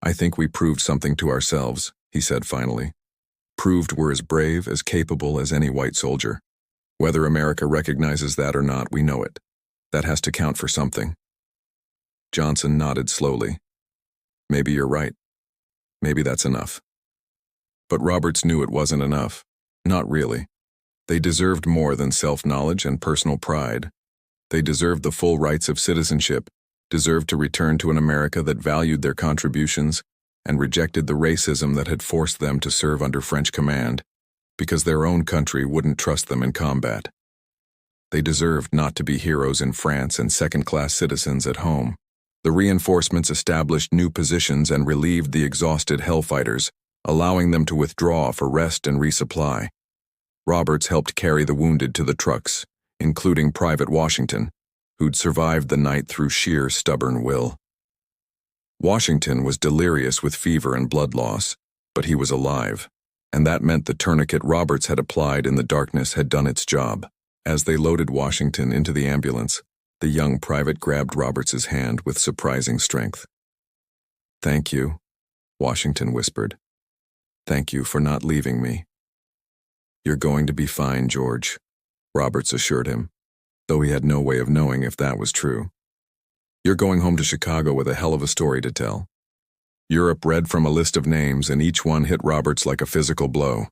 Speaker 1: "I think we proved something to ourselves," he said finally. "Proved we're as brave, as capable as any white soldier. Whether America recognizes that or not, we know it. That has to count for something." Johnson nodded slowly. "Maybe you're right. Maybe that's enough." But Roberts knew it wasn't enough. Not really. They deserved more than self-knowledge and personal pride. They deserved the full rights of citizenship, deserved to return to an America that valued their contributions and rejected the racism that had forced them to serve under French command, because their own country wouldn't trust them in combat. They deserved not to be heroes in France and second-class citizens at home. The reinforcements established new positions and relieved the exhausted Hellfighters, allowing them to withdraw for rest and resupply. Roberts helped carry the wounded to the trucks, including Private Washington, who'd survived the night through sheer stubborn will. Washington was delirious with fever and blood loss, but he was alive, and that meant the tourniquet Roberts had applied in the darkness had done its job. As they loaded Washington into the ambulance, the young private grabbed Roberts's hand with surprising strength. "Thank you," Washington whispered. "Thank you for not leaving me." "You're going to be fine, George," Roberts assured him, though he had no way of knowing if that was true. "You're going home to Chicago with a hell of a story to tell." Europe read from a list of names, and each one hit Roberts like a physical blow.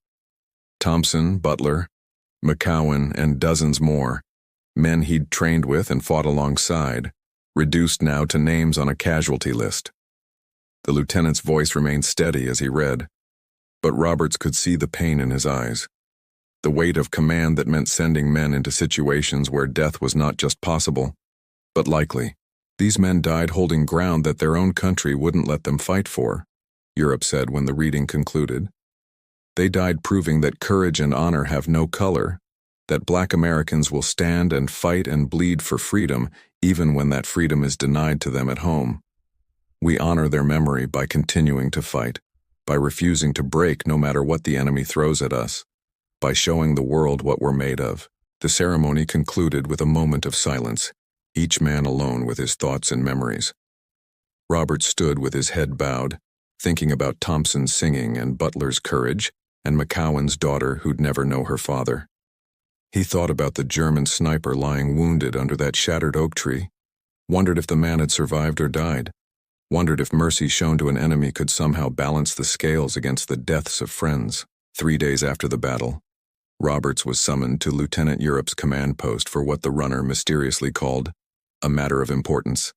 Speaker 1: Thompson, Butler, McCowan, and dozens more, men he'd trained with and fought alongside, reduced now to names on a casualty list. The lieutenant's voice remained steady as he read, but Roberts could see the pain in his eyes. The weight of command that meant sending men into situations where death was not just possible, but likely. These men died holding ground that their own country wouldn't let them fight for, Europe said when the reading concluded. They died proving that courage and honor have no color, that Black Americans will stand and fight and bleed for freedom even when that freedom is denied to them at home. We honor their memory by continuing to fight, by refusing to break no matter what the enemy throws at us, by showing the world what we're made of. The ceremony concluded with a moment of silence, each man alone with his thoughts and memories. Robert stood with his head bowed, thinking about Thompson's singing and Butler's courage, and McCowan's daughter who'd never know her father. He thought about the German sniper lying wounded under that shattered oak tree, wondered if the man had survived or died, wondered if mercy shown to an enemy could somehow balance the scales against the deaths of friends. 3 days after the battle, Roberts was summoned to Lieutenant Europe's command post for what the runner mysteriously called a matter of importance.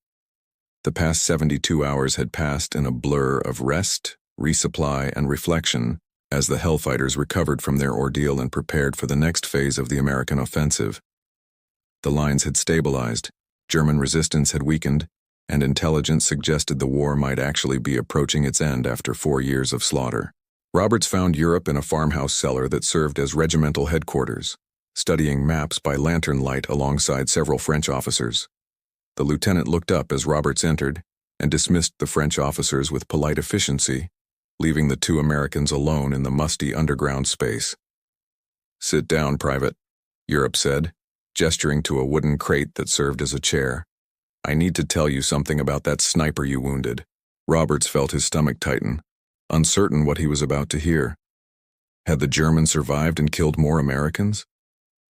Speaker 1: The past 72 hours had passed in a blur of rest, resupply, and reflection as the Hellfighters recovered from their ordeal and prepared for the next phase of the American offensive. The lines had stabilized, German resistance had weakened, and intelligence suggested the war might actually be approaching its end after 4 years of slaughter. Roberts found Europe in a farmhouse cellar that served as regimental headquarters, studying maps by lantern light alongside several French officers. The lieutenant looked up as Roberts entered and dismissed the French officers with polite efficiency, leaving the 2 Americans alone in the musty underground space. "Sit down, Private," Europe said, gesturing to a wooden crate that served as a chair. "I need to tell you something about that sniper you wounded." Roberts felt his stomach tighten, uncertain what he was about to hear. Had the Germans survived and killed more Americans?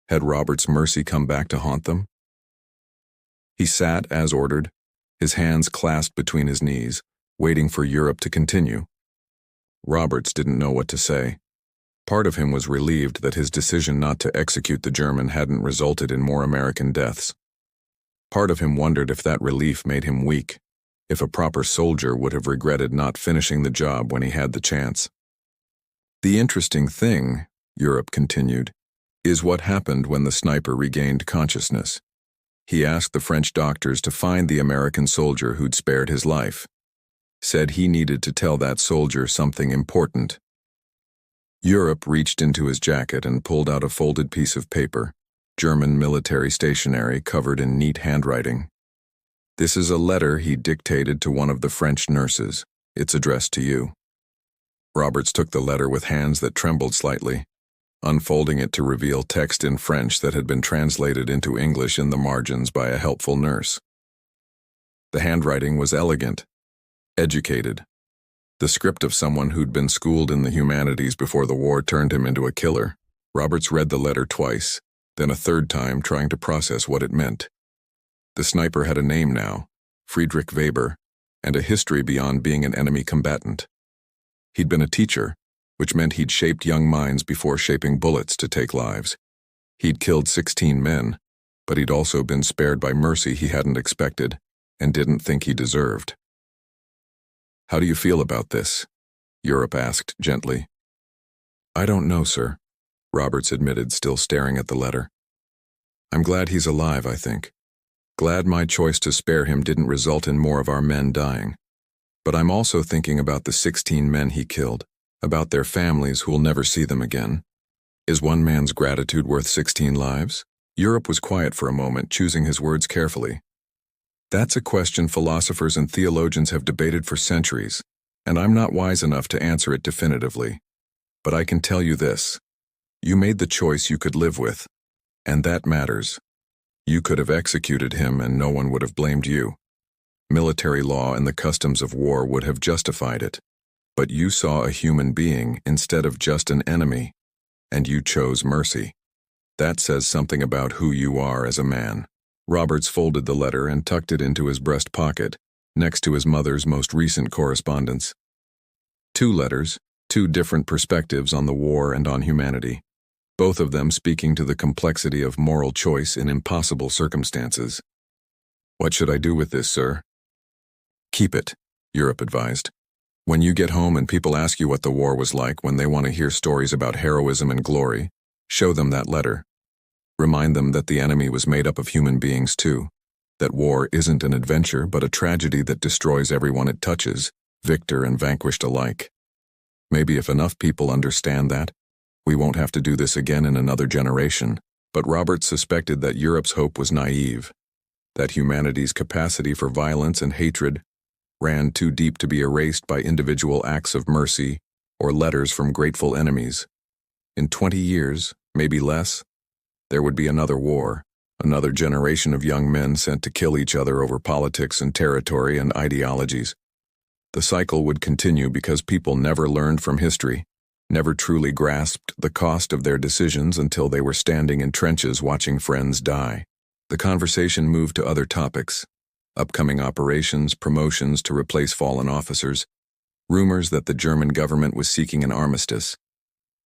Speaker 1: Had Robert's mercy come back to haunt them? He sat as ordered, his hands clasped between his knees, waiting for Europe to continue. Roberts didn't know what to say. Part of him was relieved that his decision not to execute the German hadn't resulted in more American deaths. Part of him wondered if that relief made him weak, if a proper soldier would have regretted not finishing the job when he had the chance. "The interesting thing," Europe continued, "is what happened when the sniper regained consciousness. He asked the French doctors to find the American soldier who'd spared his life. Said he needed to tell that soldier something important." Europe reached into his jacket and pulled out a folded piece of paper, German military stationery covered in neat handwriting. "This is a letter he dictated to one of the French nurses. It's addressed to you." Roberts took the letter with hands that trembled slightly, unfolding it to reveal text in French that had been translated into English in the margins by a helpful nurse. The handwriting was elegant, educated, the script of someone who'd been schooled in the humanities before the war turned him into a killer. Roberts read the letter twice, then a third time, trying to process what it meant. The sniper had a name now, Friedrich Weber, and a history beyond being an enemy combatant. He'd been a teacher, which meant he'd shaped young minds before shaping bullets to take lives. He'd killed 16 men, but he'd also been spared by mercy he hadn't expected and didn't think he deserved. "How do you feel about this?" Europe asked gently. "I don't know, sir," Roberts admitted, still staring at the letter. "I'm glad he's alive, I think. Glad my choice to spare him didn't result in more of our men dying. But I'm also thinking about the 16 men he killed, about their families who'll never see them again. Is one man's gratitude worth 16 lives?" Europe was quiet for a moment, choosing his words carefully. "That's a question philosophers and theologians have debated for centuries, and I'm not wise enough to answer it definitively. But I can tell you this. You made the choice you could live with, and that matters. You could have executed him and no one would have blamed you. Military law and the customs of war would have justified it. But you saw a human being instead of just an enemy, and you chose mercy. That says something about who you are as a man." Roberts folded the letter and tucked it into his breast pocket, next to his mother's most recent correspondence. 2 letters, 2 different perspectives on the war and on humanity. both of them speaking to the complexity of moral choice in impossible circumstances. "What should I do with this, sir?" "Keep it," Europe advised. "When you get home and people ask you what the war was like, when they want to hear stories about heroism and glory, show them that letter. Remind them that the enemy was made up of human beings too, that war isn't an adventure but a tragedy that destroys everyone it touches, victor and vanquished alike. Maybe if enough people understand that, we won't have to do this again in another generation." But Robert suspected that Europe's hope was naive, that humanity's capacity for violence and hatred ran too deep to be erased by individual acts of mercy or letters from grateful enemies. In 20 years, maybe less, there would be another war, another generation of young men sent to kill each other over politics and territory and ideologies. The cycle would continue because people never learned from history, never truly grasped the cost of their decisions until they were standing in trenches watching friends die. The conversation moved to other topics: upcoming operations, promotions to replace fallen officers, rumors that the German government was seeking an armistice.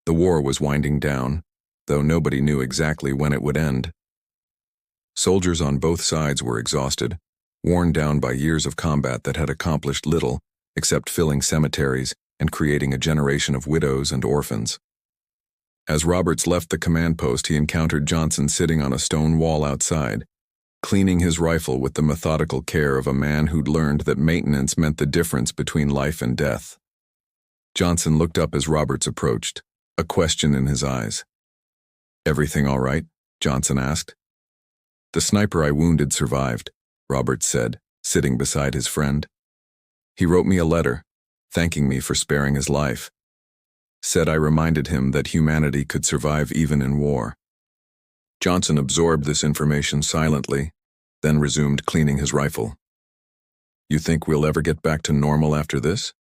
Speaker 1: The war was winding down, though nobody knew exactly when it would end. Soldiers on both sides were exhausted, worn down by years of combat that had accomplished little except filling cemeteries and creating a generation of widows and orphans. As Roberts left the command post, he encountered Johnson sitting on a stone wall outside, cleaning his rifle with the methodical care of a man who'd learned that maintenance meant the difference between life and death. Johnson looked up as Roberts approached, a question in his eyes. "Everything all right?" Johnson asked. "The sniper I wounded survived," Roberts said, sitting beside his friend. "He wrote me a letter, thanking me for sparing his life. Said I reminded him that humanity could survive even in war." Johnson absorbed this information silently, then resumed cleaning his rifle. "You think we'll ever get back to normal after this?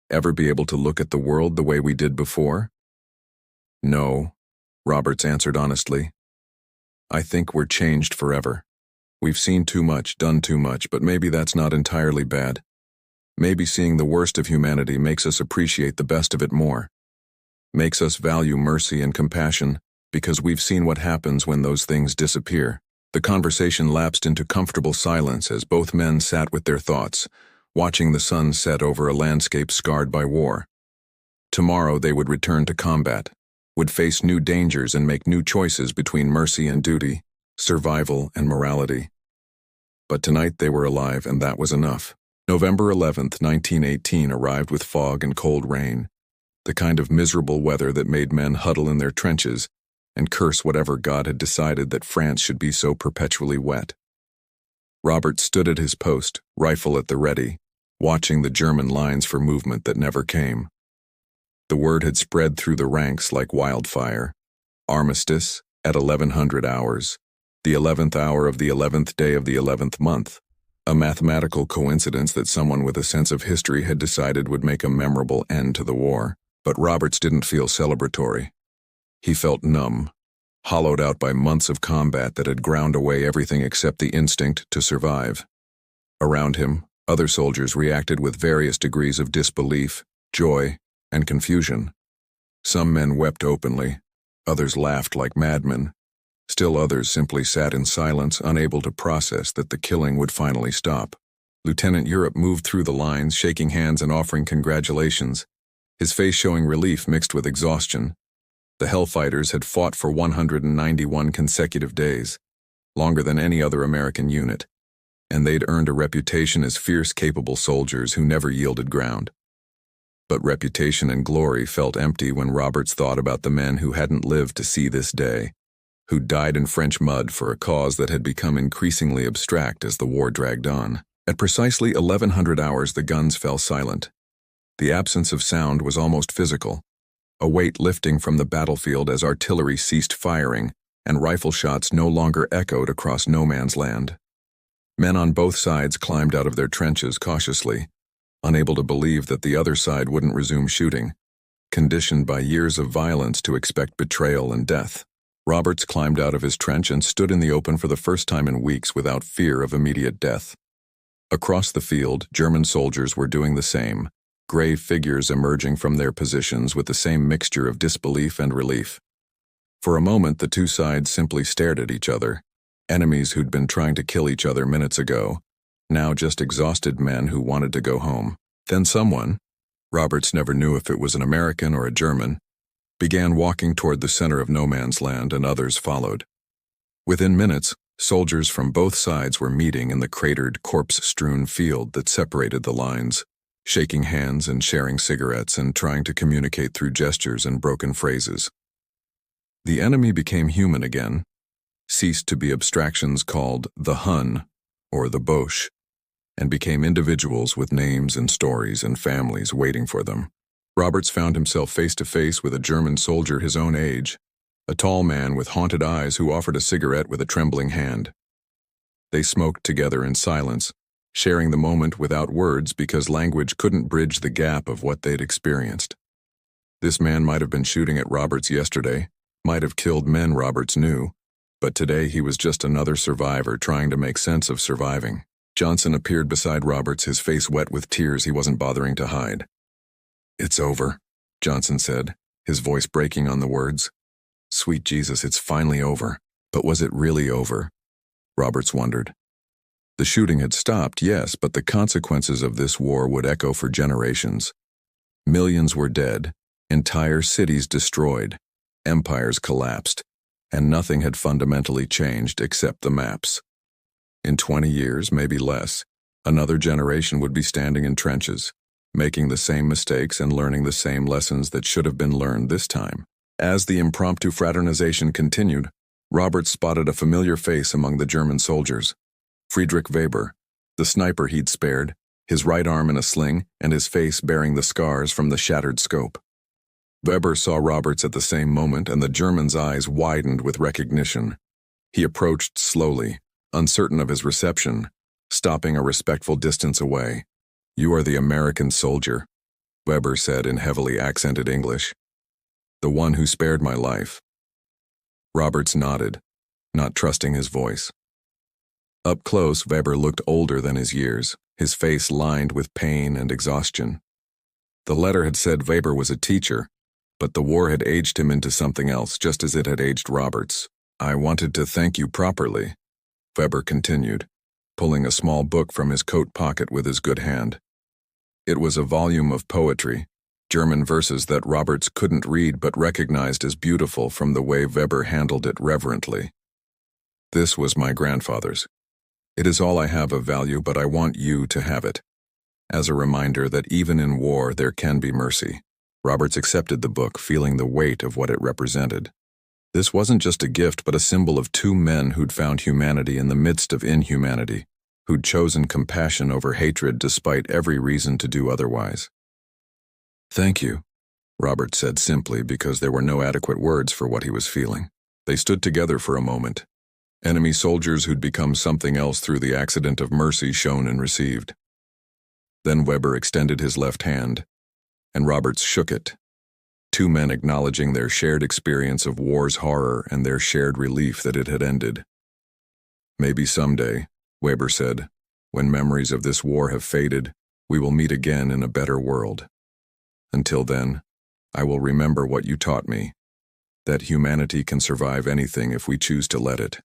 Speaker 1: Ever be able to look at the world the way we did before?" "No," Roberts answered honestly. "I think we're changed forever. We've seen too much, done too much, but maybe that's not entirely bad. Maybe seeing the worst of humanity makes us appreciate the best of it more. Makes us value mercy and compassion, because we've seen what happens when those things disappear." The conversation lapsed into comfortable silence as both men sat with their thoughts, watching the sun set over a landscape scarred by war. Tomorrow they would return to combat, would face new dangers and make new choices between mercy and duty, survival and morality. But tonight they were alive, and that was enough. November 11th, 1918 arrived with fog and cold rain, the kind of miserable weather that made men huddle in their trenches and curse whatever God had decided that France should be so perpetually wet. Robert stood at his post, rifle at the ready, watching the German lines for movement that never came. The word had spread through the ranks like wildfire. Armistice at 1100 hours, the 11th hour of the 11th day of the 11th month. A mathematical coincidence that someone with a sense of history had decided would make a memorable end to the war. But Roberts didn't feel celebratory. He felt numb, hollowed out by months of combat that had ground away everything except the instinct to survive. Around him, other soldiers reacted with various degrees of disbelief, joy, and confusion. Some men wept openly, others laughed like madmen. Still others simply sat in silence, unable to process that the killing would finally stop. Lieutenant Europe moved through the lines, shaking hands and offering congratulations, his face showing relief mixed with exhaustion. The Hellfighters had fought for 191 consecutive days, longer than any other American unit, and they'd earned a reputation as fierce, capable soldiers who never yielded ground. But reputation and glory felt empty when Roberts thought about the men who hadn't lived to see this day, who died in French mud for a cause that had become increasingly abstract as the war dragged on. At precisely 1100 hours, the guns fell silent. The absence of sound was almost physical, a weight lifting from the battlefield as artillery ceased firing and rifle shots no longer echoed across no man's land. Men on both sides climbed out of their trenches cautiously, unable to believe that the other side wouldn't resume shooting, conditioned by years of violence to expect betrayal and death. Roberts climbed out of his trench and stood in the open for the first time in weeks without fear of immediate death. Across the field, German soldiers were doing the same, gray figures emerging from their positions with the same mixture of disbelief and relief. For a moment, the two sides simply stared at each other. Enemies who'd been trying to kill each other minutes ago, now just exhausted men who wanted to go home. Then someone, Roberts never knew if it was an American or a German, began walking toward the center of no man's land, and others followed. Within minutes, soldiers from both sides were meeting in the cratered, corpse-strewn field that separated the lines, shaking hands and sharing cigarettes and trying to communicate through gestures and broken phrases. The enemy became human again, ceased to be abstractions called the Hun or the Boche, and became individuals with names and stories and families waiting for them. Roberts found himself face to face with a German soldier his own age, a tall man with haunted eyes who offered a cigarette with a trembling hand. They smoked together in silence, sharing the moment without words because language couldn't bridge the gap of what they'd experienced. This man might have been shooting at Roberts yesterday, might have killed men Roberts knew, but today he was just another survivor trying to make sense of surviving. Johnson appeared beside Roberts, his face wet with tears he wasn't bothering to hide. "It's over," Johnson said, his voice breaking on the words. Sweet Jesus, it's finally over. But was it really over? Roberts wondered. The shooting had stopped, yes, but the consequences of this war would echo for generations. Millions were dead, entire cities destroyed, empires collapsed, and nothing had fundamentally changed except the maps. In 20 years, maybe less, another generation would be standing in trenches, making the same mistakes and learning the same lessons that should have been learned this time. As the impromptu fraternization continued, Roberts spotted a familiar face among the German soldiers. Friedrich Weber, the sniper he'd spared, his right arm in a sling and his face bearing the scars from the shattered scope. Weber saw Roberts at the same moment, and the German's eyes widened with recognition. He approached slowly, uncertain of his reception, stopping a respectful distance away. "You are the American soldier," Weber said in heavily accented English. "The one who spared my life." Roberts nodded, not trusting his voice. Up close, Weber looked older than his years, his face lined with pain and exhaustion. The letter had said Weber was a teacher, but the war had aged him into something else, just as it had aged Roberts. "I wanted to thank you properly," Weber continued, pulling a small book from his coat pocket with his good hand. It was a volume of poetry, German verses that Roberts couldn't read but recognized as beautiful from the way Weber handled it reverently. "This was my grandfather's. It is all I have of value, but I want you to have it, as a reminder that even in war there can be mercy." Roberts accepted the book, feeling the weight of what it represented. This wasn't just a gift, but a symbol of two men who'd found humanity in the midst of inhumanity, who'd chosen compassion over hatred despite every reason to do otherwise. "Thank you," Roberts said simply, because there were no adequate words for what he was feeling. They stood together for a moment, enemy soldiers who'd become something else through the accident of mercy shown and received. Then Weber extended his left hand, and Roberts shook it, two men acknowledging their shared experience of war's horror and their shared relief that it had ended. "Maybe someday," Weber said, "when memories of this war have faded, we will meet again in a better world. Until then, I will remember what you taught me, that humanity can survive anything if we choose to let it."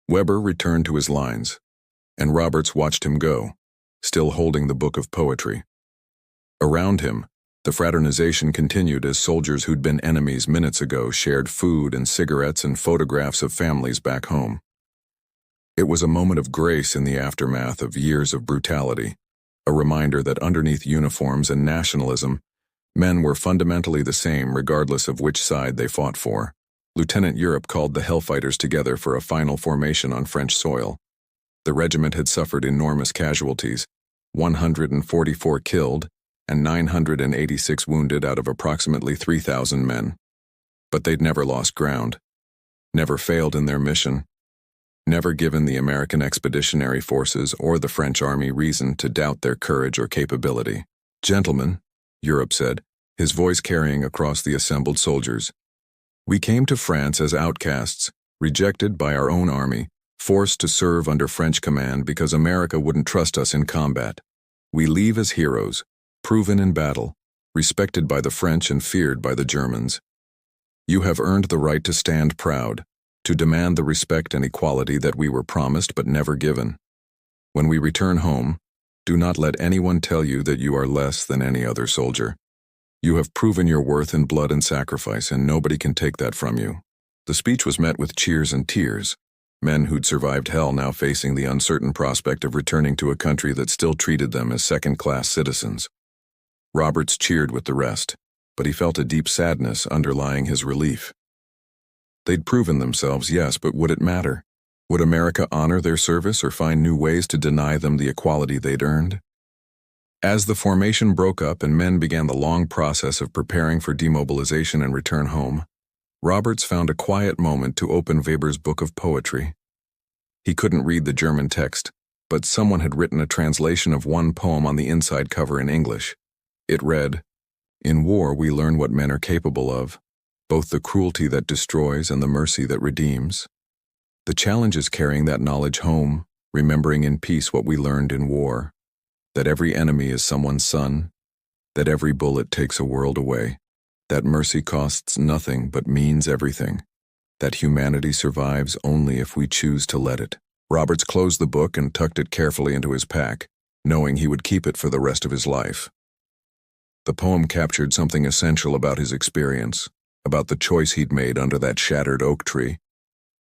Speaker 1: Weber returned to his lines, and Roberts watched him go, still holding the book of poetry. Around him, the fraternization continued as soldiers who'd been enemies minutes ago shared food and cigarettes and photographs of families back home. It was a moment of grace in the aftermath of years of brutality, a reminder that underneath uniforms and nationalism, men were fundamentally the same regardless of which side they fought for. Lieutenant Europe called the Hellfighters together for a final formation on French soil. The regiment had suffered enormous casualties, 144 killed and 986 wounded out of approximately 3,000 men. But they'd never lost ground, never failed in their mission, never given the American Expeditionary Forces or the French Army reason to doubt their courage or capability. "Gentlemen," Europe said, his voice carrying across the assembled soldiers, "we came to France as outcasts, rejected by our own army, forced to serve under French command because America wouldn't trust us in combat. We leave as heroes, proven in battle, respected by the French and feared by the Germans. You have earned the right to stand proud, to demand the respect and equality that we were promised but never given. When we return home, do not let anyone tell you that you are less than any other soldier. You have proven your worth in blood and sacrifice, and nobody can take that from you. The speech was met with cheers and tears. Men who'd survived hell now facing the uncertain prospect of returning to a country that still treated them as second-class citizens. Roberts cheered with the rest, but he felt a deep sadness underlying his relief. They'd proven themselves, yes, but would it matter? Would America honor their service or find new ways to deny them the equality they'd earned? As the formation broke up and men began the long process of preparing for demobilization and return home, Roberts found a quiet moment to open Weber's book of poetry. He couldn't read the German text, but someone had written a translation of one poem on the inside cover in English. It read, "In war we learn what men are capable of, both the cruelty that destroys and the mercy that redeems. The challenge is carrying that knowledge home, remembering in peace what we learned in war, that every enemy is someone's son, that every bullet takes a world away, that mercy costs nothing but means everything, that humanity survives only if we choose to let it." Roberts closed the book and tucked it carefully into his pack, knowing he would keep it for the rest of his life. The poem captured something essential about his experience, about the choice he'd made under that shattered oak tree,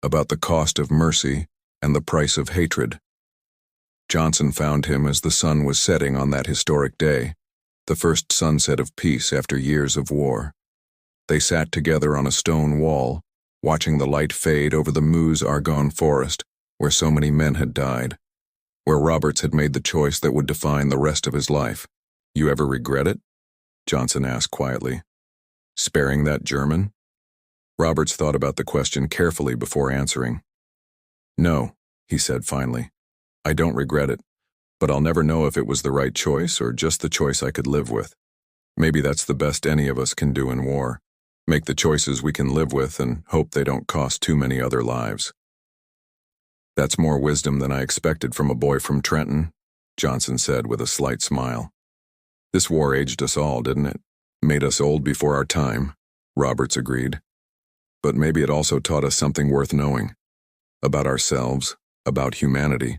Speaker 1: about the cost of mercy and the price of hatred. Johnson found him as the sun was setting on that historic day, the first sunset of peace after years of war. They sat together on a stone wall, watching the light fade over the Meuse-Argonne forest, where so many men had died, where Roberts had made the choice that would define the rest of his life. "You ever regret it?" Johnson asked quietly. "Sparing that German?" Roberts thought about the question carefully before answering. "No," he said finally. "I don't regret it, but I'll never know if it was the right choice or just the choice I could live with. Maybe that's the best any of us can do in war. Make the choices we can live with and hope they don't cost too many other lives." "That's more wisdom than I expected from a boy from Trenton," Johnson said with a slight smile. "This war aged us all, didn't it? Made us old before our time," Roberts agreed. "But maybe it also taught us something worth knowing. About ourselves, about humanity,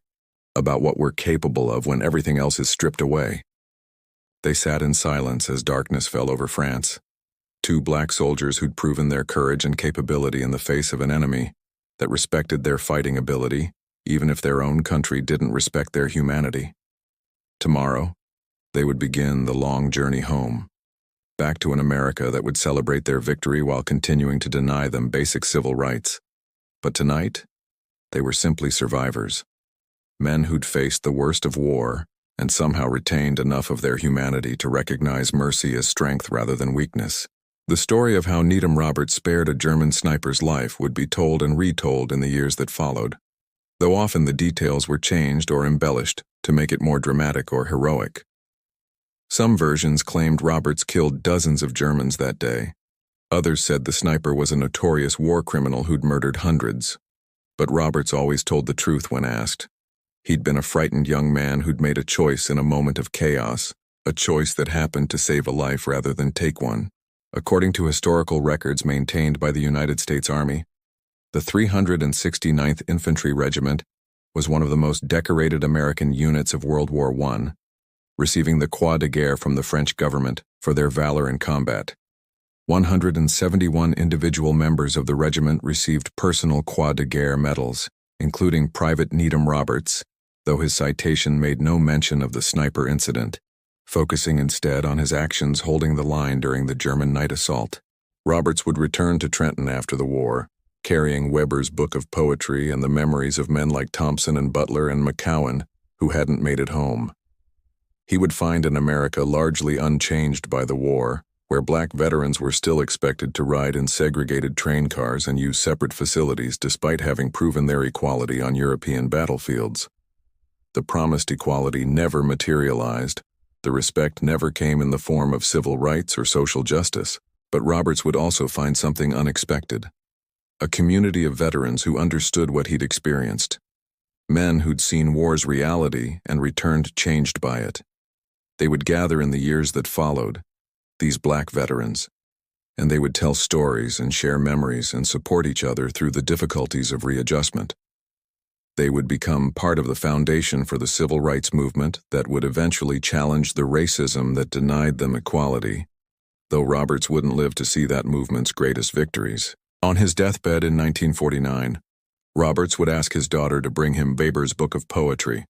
Speaker 1: about what we're capable of when everything else is stripped away." They sat in silence as darkness fell over France. Two black soldiers who'd proven their courage and capability in the face of an enemy that respected their fighting ability, even if their own country didn't respect their humanity. Tomorrow, they would begin the long journey home, back to an America that would celebrate their victory while continuing to deny them basic civil rights. But tonight, they were simply survivors. Men who'd faced the worst of war and somehow retained enough of their humanity to recognize mercy as strength rather than weakness. The story of how Needham Roberts spared a German sniper's life would be told and retold in the years that followed, though often the details were changed or embellished to make it more dramatic or heroic. Some versions claimed Roberts killed dozens of Germans that day. Others said the sniper was a notorious war criminal who'd murdered hundreds. But Roberts always told the truth when asked. He'd been a frightened young man who'd made a choice in a moment of chaos, a choice that happened to save a life rather than take one. According to historical records maintained by the United States Army, the 369th Infantry Regiment was one of the most decorated American units of World War I, receiving the Croix de Guerre from the French government for their valor in combat. 171 individual members of the regiment received personal Croix de Guerre medals, including Private Needham Roberts, though his citation made no mention of the sniper incident, focusing instead on his actions holding the line during the German night assault. Roberts would return to Trenton after the war, carrying Weber's book of poetry and the memories of men like Thompson and Butler and McCowan who hadn't made it home. He would find an America largely unchanged by the war, where black veterans were still expected to ride in segregated train cars and use separate facilities despite having proven their equality on European battlefields. The promised equality never materialized. The respect never came in the form of civil rights or social justice, but Roberts would also find something unexpected. A community of veterans who understood what he'd experienced. Men who'd seen war's reality and returned changed by it. They would gather in the years that followed, these black veterans, and they would tell stories and share memories and support each other through the difficulties of readjustment. They would become part of the foundation for the civil rights movement that would eventually challenge the racism that denied them equality, though Roberts wouldn't live to see that movement's greatest victories. On his deathbed in 1949, Roberts would ask his daughter to bring him Weber's book of poetry,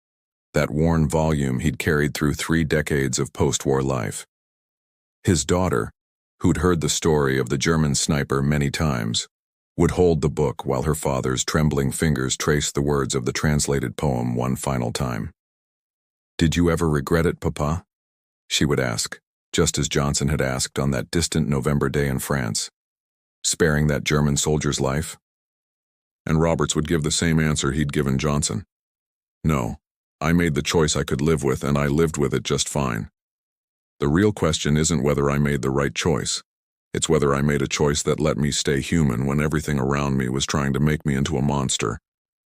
Speaker 1: that worn volume he'd carried through 3 decades of post-war life. His daughter, who'd heard the story of the German sniper many times, would hold the book while her father's trembling fingers traced the words of the translated poem one final time. "Did you ever regret it, Papa?" she would ask, just as Johnson had asked on that distant November day in France, sparing that German soldier's life. And Roberts would give the same answer he'd given Johnson. "No, I made the choice I could live with, and I lived with it just fine. The real question isn't whether I made the right choice. It's whether I made a choice that let me stay human when everything around me was trying to make me into a monster.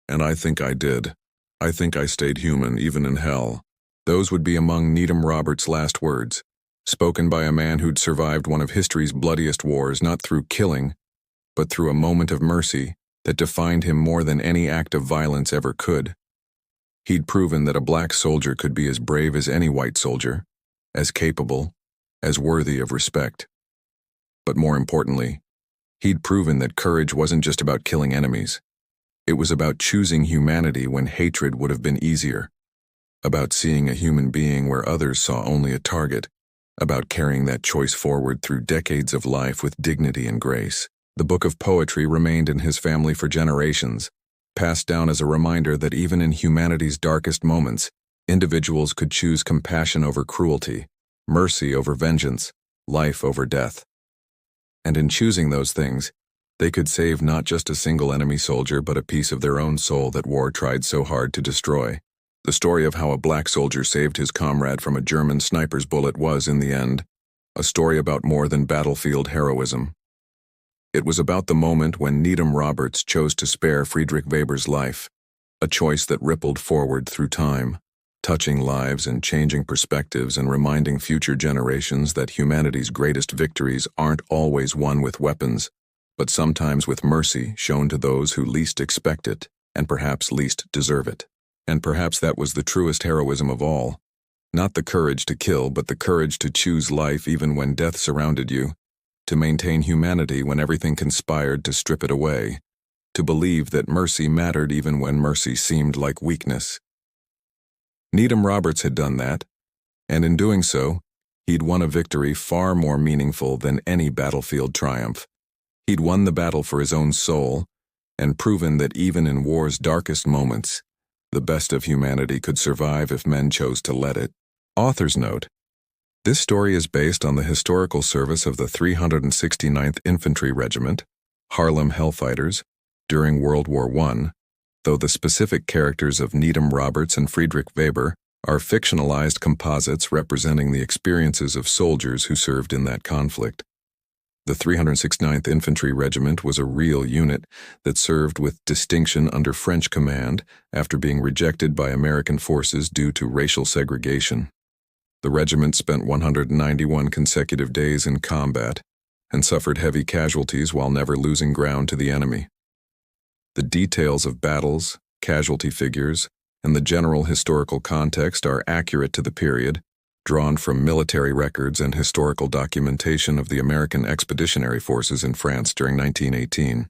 Speaker 1: And I think I did. I think I stayed human even in hell." Those would be among Needham Roberts' last words, spoken by a man who'd survived one of history's bloodiest wars not through killing, but through a moment of mercy that defined him more than any act of violence ever could. He'd proven that a black soldier could be as brave as any white soldier, as capable, as worthy of respect. But more importantly, he'd proven that courage wasn't just about killing enemies. It was about choosing humanity when hatred would have been easier, about seeing a human being where others saw only a target, about carrying that choice forward through decades of life with dignity and grace. The book of poetry remained in his family for generations, passed down as a reminder that even in humanity's darkest moments, individuals could choose compassion over cruelty, mercy over vengeance, life over death. And in choosing those things, they could save not just a single enemy soldier but a piece of their own soul that war tried so hard to destroy. The story of how a black soldier saved his comrade from a German sniper's bullet was, in the end, a story about more than battlefield heroism. It was about the moment when Needham Roberts chose to spare Friedrich Weber's life, a choice that rippled forward through time, touching lives and changing perspectives and reminding future generations that humanity's greatest victories aren't always won with weapons, but sometimes with mercy shown to those who least expect it and perhaps least deserve it. And perhaps that was the truest heroism of all. Not the courage to kill, but the courage to choose life even when death surrounded you, to maintain humanity when everything conspired to strip it away, to believe that mercy mattered even when mercy seemed like weakness. Needham Roberts had done that, and in doing so, he'd won a victory far more meaningful than any battlefield triumph. He'd won the battle for his own soul, and proven that even in war's darkest moments, the best of humanity could survive if men chose to let it. Author's note: this story is based on the historical service of the 369th Infantry Regiment, Harlem Hellfighters, during World War I, though the specific characters of Needham Roberts and Friedrich Weber are fictionalized composites representing the experiences of soldiers who served in that conflict. The 369th Infantry Regiment was a real unit that served with distinction under French command after being rejected by American forces due to racial segregation. The regiment spent 191 consecutive days in combat and suffered heavy casualties while never losing ground to the enemy. The details of battles, casualty figures, and the general historical context are accurate to the period, drawn from military records and historical documentation of the American Expeditionary Forces in France during 1918.